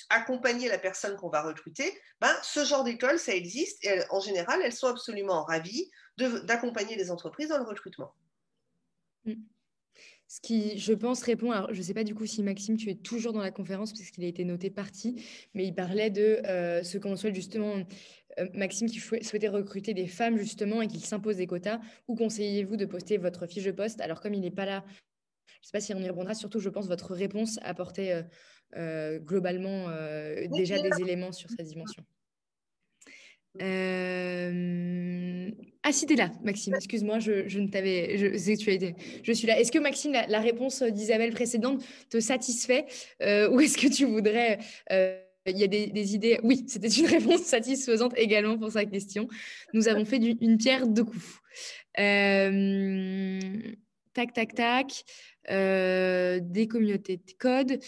accompagner la personne qu'on va recruter, ben, ce genre d'école, ça existe, et en général, elles sont absolument ravies d'accompagner les entreprises dans le recrutement. Ce qui, je pense, répond. Alors, je ne sais pas du coup si Maxime, tu es toujours dans la conférence parce qu'il a été noté partie, mais il parlait de ce qu'on souhaite justement. Maxime qui souhaitait recruter des femmes justement et qu'il s'impose des quotas. Où conseillez-vous de poster votre fiche de poste? Alors, comme il n'est pas là, je ne sais pas si on y répondra. Surtout, je pense, votre réponse apportait globalement déjà des éléments sur cette dimension. Ah, si, t'es là, Maxime. Excuse-moi, je ne t'avais. Je suis là. Est-ce que, Maxime, la réponse d'Isabelle précédente te satisfait ou est-ce que tu voudrais. Il y a des idées. Oui, c'était une réponse satisfaisante également pour sa question. Nous avons fait une pierre deux coups. Tac, tac, tac. Des communautés de code.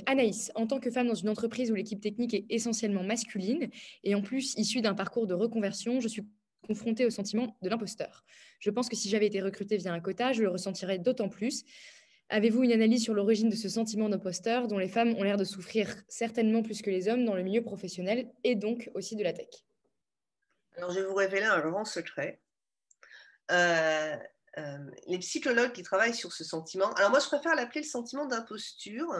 Anaïs, en tant que femme dans une entreprise où l'équipe technique est essentiellement masculine et en plus issue d'un parcours de reconversion, je suis confrontée au sentiment de l'imposteur. Je pense que si j'avais été recrutée via un quota, je le ressentirais d'autant plus. Avez-vous une analyse sur l'origine de ce sentiment d'imposteur dont les femmes ont l'air de souffrir certainement plus que les hommes dans le milieu professionnel et donc aussi de la tech? Alors, je vais vous révéler un grand secret. Les psychologues qui travaillent sur ce sentiment, alors moi je préfère l'appeler le sentiment d'imposture,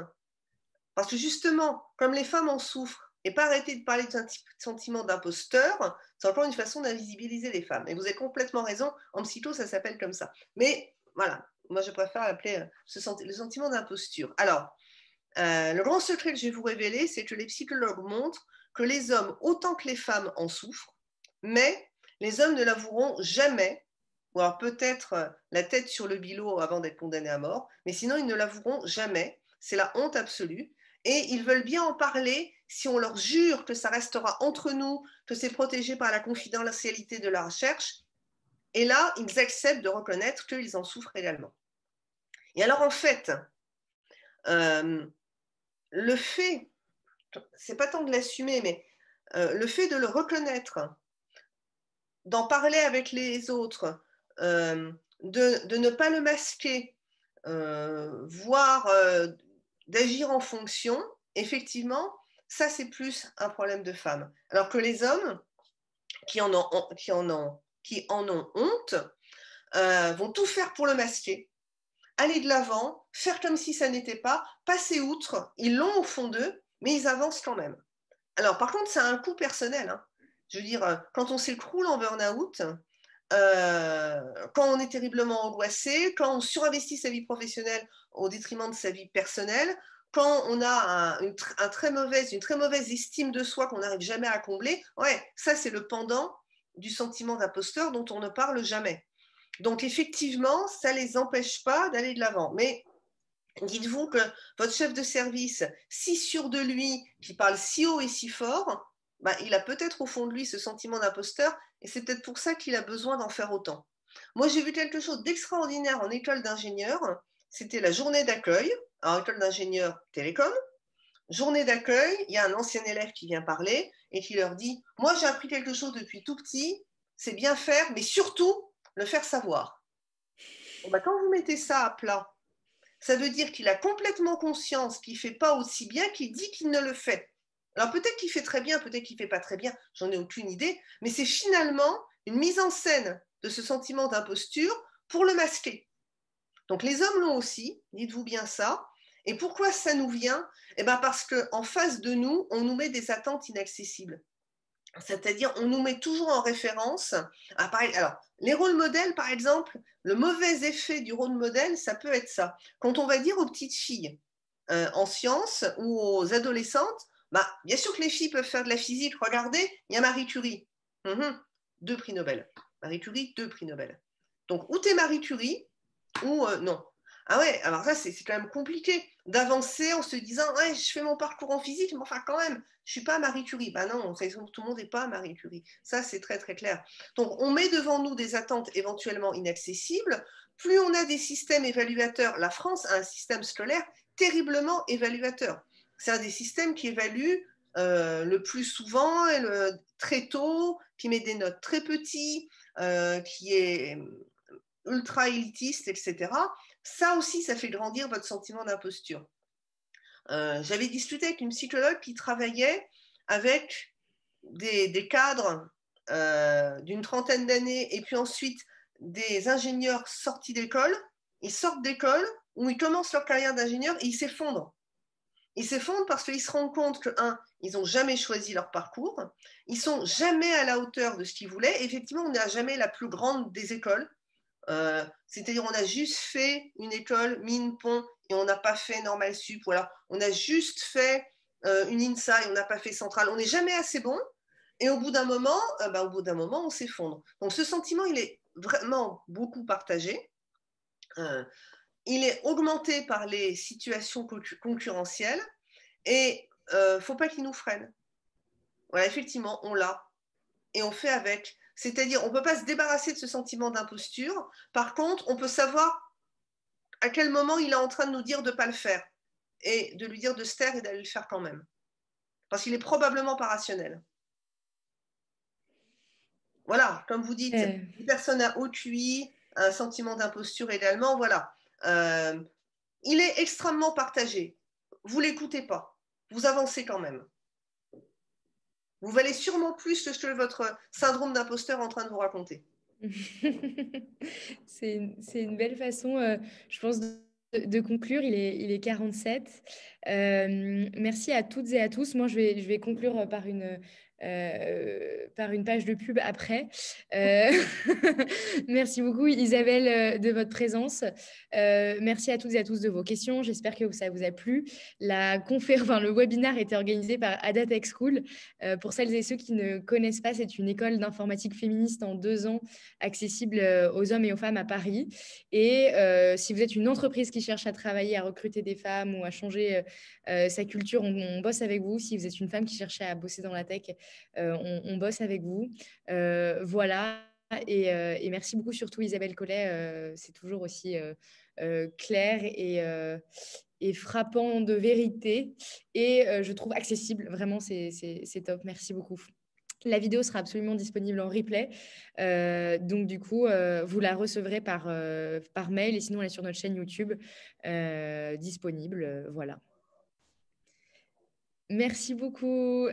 parce que justement, comme les femmes en souffrent, et pas arrêter de parler d'un sentiment d'imposteur, c'est encore une façon d'invisibiliser les femmes. Et vous avez complètement raison, en psycho ça s'appelle comme ça. Mais voilà, moi je préfère l'appeler le sentiment d'imposture. Alors, le grand secret que je vais vous révéler, c'est que les psychologues montrent que les hommes, autant que les femmes, en souffrent, mais les hommes ne l'avoueront jamais, ou alors peut-être la tête sur le billot avant d'être condamnés à mort, mais sinon ils ne l'avoueront jamais. C'est la honte absolue. Et ils veulent bien en parler si on leur jure que ça restera entre nous, que c'est protégé par la confidentialité de la recherche. Et là, ils acceptent de reconnaître qu'ils en souffrent également. Et alors en fait, le fait, c'est pas tant de l'assumer, mais le fait de le reconnaître, d'en parler avec les autres, de ne pas le masquer, voire d'agir en fonction, effectivement, ça c'est plus un problème de femmes. Alors que les hommes qui en ont honte vont tout faire pour le masquer, aller de l'avant, faire comme si ça n'était pas, passer outre, ils l'ont au fond d'eux, mais ils avancent quand même. Alors par contre, ça a un coût personnel, hein. Je veux dire, quand on s'écroule en burn-out, quand on est terriblement angoissé, quand on surinvestit sa vie professionnelle au détriment de sa vie personnelle, quand on a une très mauvaise estime de soi qu'on n'arrive jamais à combler, ouais, ça c'est le pendant du sentiment d'imposteur dont on ne parle jamais. Donc effectivement, ça ne les empêche pas d'aller de l'avant. Mais dites-vous que votre chef de service, si sûr de lui, qui parle si haut et si fort, bah, il a peut-être au fond de lui ce sentiment d'imposteur, et c'est peut-être pour ça qu'il a besoin d'en faire autant. Moi, j'ai vu quelque chose d'extraordinaire en école d'ingénieur. C'était la journée d'accueil, en école d'ingénieur télécom. Journée d'accueil, il y a un ancien élève qui vient parler et qui leur dit « Moi, j'ai appris quelque chose depuis tout petit, c'est bien faire, mais surtout, le faire savoir. » Bon, bah, quand vous mettez ça à plat, ça veut dire qu'il a complètement conscience qu'il ne fait pas aussi bien qu'il dit qu'il ne le fait. Alors peut-être qu'il fait très bien, peut-être qu'il ne fait pas très bien, j'en ai aucune idée, mais c'est finalement une mise en scène de ce sentiment d'imposture pour le masquer. Donc les hommes l'ont aussi, dites-vous bien ça. Et pourquoi ça nous vient? Eh bien parce qu'en face de nous, on nous met des attentes inaccessibles. C'est-à-dire, on nous met toujours en référence. Alors, les rôles modèles, par exemple, le mauvais effet du rôle modèle, ça peut être ça. Quand on va dire aux petites filles en sciences ou aux adolescentes, bah, bien sûr que les filles peuvent faire de la physique. Regardez, il y a Marie Curie. 2 prix Nobel. Marie Curie, 2 prix Nobel. Donc, ou t'es Marie Curie, ou non. Ah ouais, alors ça, c'est quand même compliqué d'avancer en se disant « Ouais, je fais mon parcours en physique, mais enfin quand même, je ne suis pas Marie Curie. » Ben non, tout le monde n'est pas Marie Curie. Ça, c'est très, très clair. Donc, on met devant nous des attentes éventuellement inaccessibles. Plus on a des systèmes évaluateurs, la France a un système scolaire terriblement évaluateur. C'est un des systèmes qui évalue le plus souvent, très tôt, qui met des notes très petites, qui est ultra élitiste, etc. Ça aussi, ça fait grandir votre sentiment d'imposture. J'avais discuté avec une psychologue qui travaillait avec des cadres d'une trentaine d'années et puis ensuite des ingénieurs sortis d'école. Ils sortent d'école ou ils commencent leur carrière d'ingénieur et ils s'effondrent. Ils s'effondrent parce qu'ils se rendent compte que, ils n'ont jamais choisi leur parcours, ils ne sont jamais à la hauteur de ce qu'ils voulaient. Et effectivement, on n'a jamais la plus grande des écoles. C'est-à-dire on a juste fait une école mine pont et on n'a pas fait normal sup, ou alors on a juste fait une INSA et on n'a pas fait centrale. On n'est jamais assez bon et au bout d'un moment, on s'effondre. Donc ce sentiment, il est vraiment beaucoup partagé. Il est augmenté par les situations concurrentielles et faut pas qu'il nous freine. Voilà, effectivement, on l'a et on fait avec. C'est-à-dire, on ne peut pas se débarrasser de ce sentiment d'imposture. Par contre, on peut savoir à quel moment il est en train de nous dire de ne pas le faire et de lui dire de se taire et d'aller le faire quand même. Parce qu'il est probablement pas rationnel. Voilà, comme vous dites, une personne à haut QI, un sentiment d'imposture également, voilà. Il est extrêmement partagé. Vous ne l'écoutez pas. Vous avancez quand même. Vous valez sûrement plus que ce que votre syndrome d'imposteur est en train de vous raconter. C'est une belle façon, je pense, de conclure. Il est 47. Merci à toutes et à tous. Moi, je vais conclure par une page de pub après. Merci beaucoup, Isabelle, de votre présence. Merci à toutes et à tous de vos questions. J'espère que ça vous a plu. Le webinaire a été organisé par Ada Tech School. Pour celles et ceux qui ne connaissent pas, c'est une école d'informatique féministe en 2 ans, accessible aux hommes et aux femmes à Paris. Et si vous êtes une entreprise qui cherche à travailler, à recruter des femmes ou à changer sa culture, on bosse avec vous. Si vous êtes une femme qui cherche à bosser dans la tech, on bosse avec vous. Voilà. Et merci beaucoup, surtout Isabelle Collet. C'est toujours aussi clair et frappant de vérité. Et je trouve accessible. Vraiment, c'est top. Merci beaucoup. La vidéo sera absolument disponible en replay. Donc, du coup, vous la recevrez par mail et sinon, elle est sur notre chaîne YouTube disponible. Voilà. Merci beaucoup.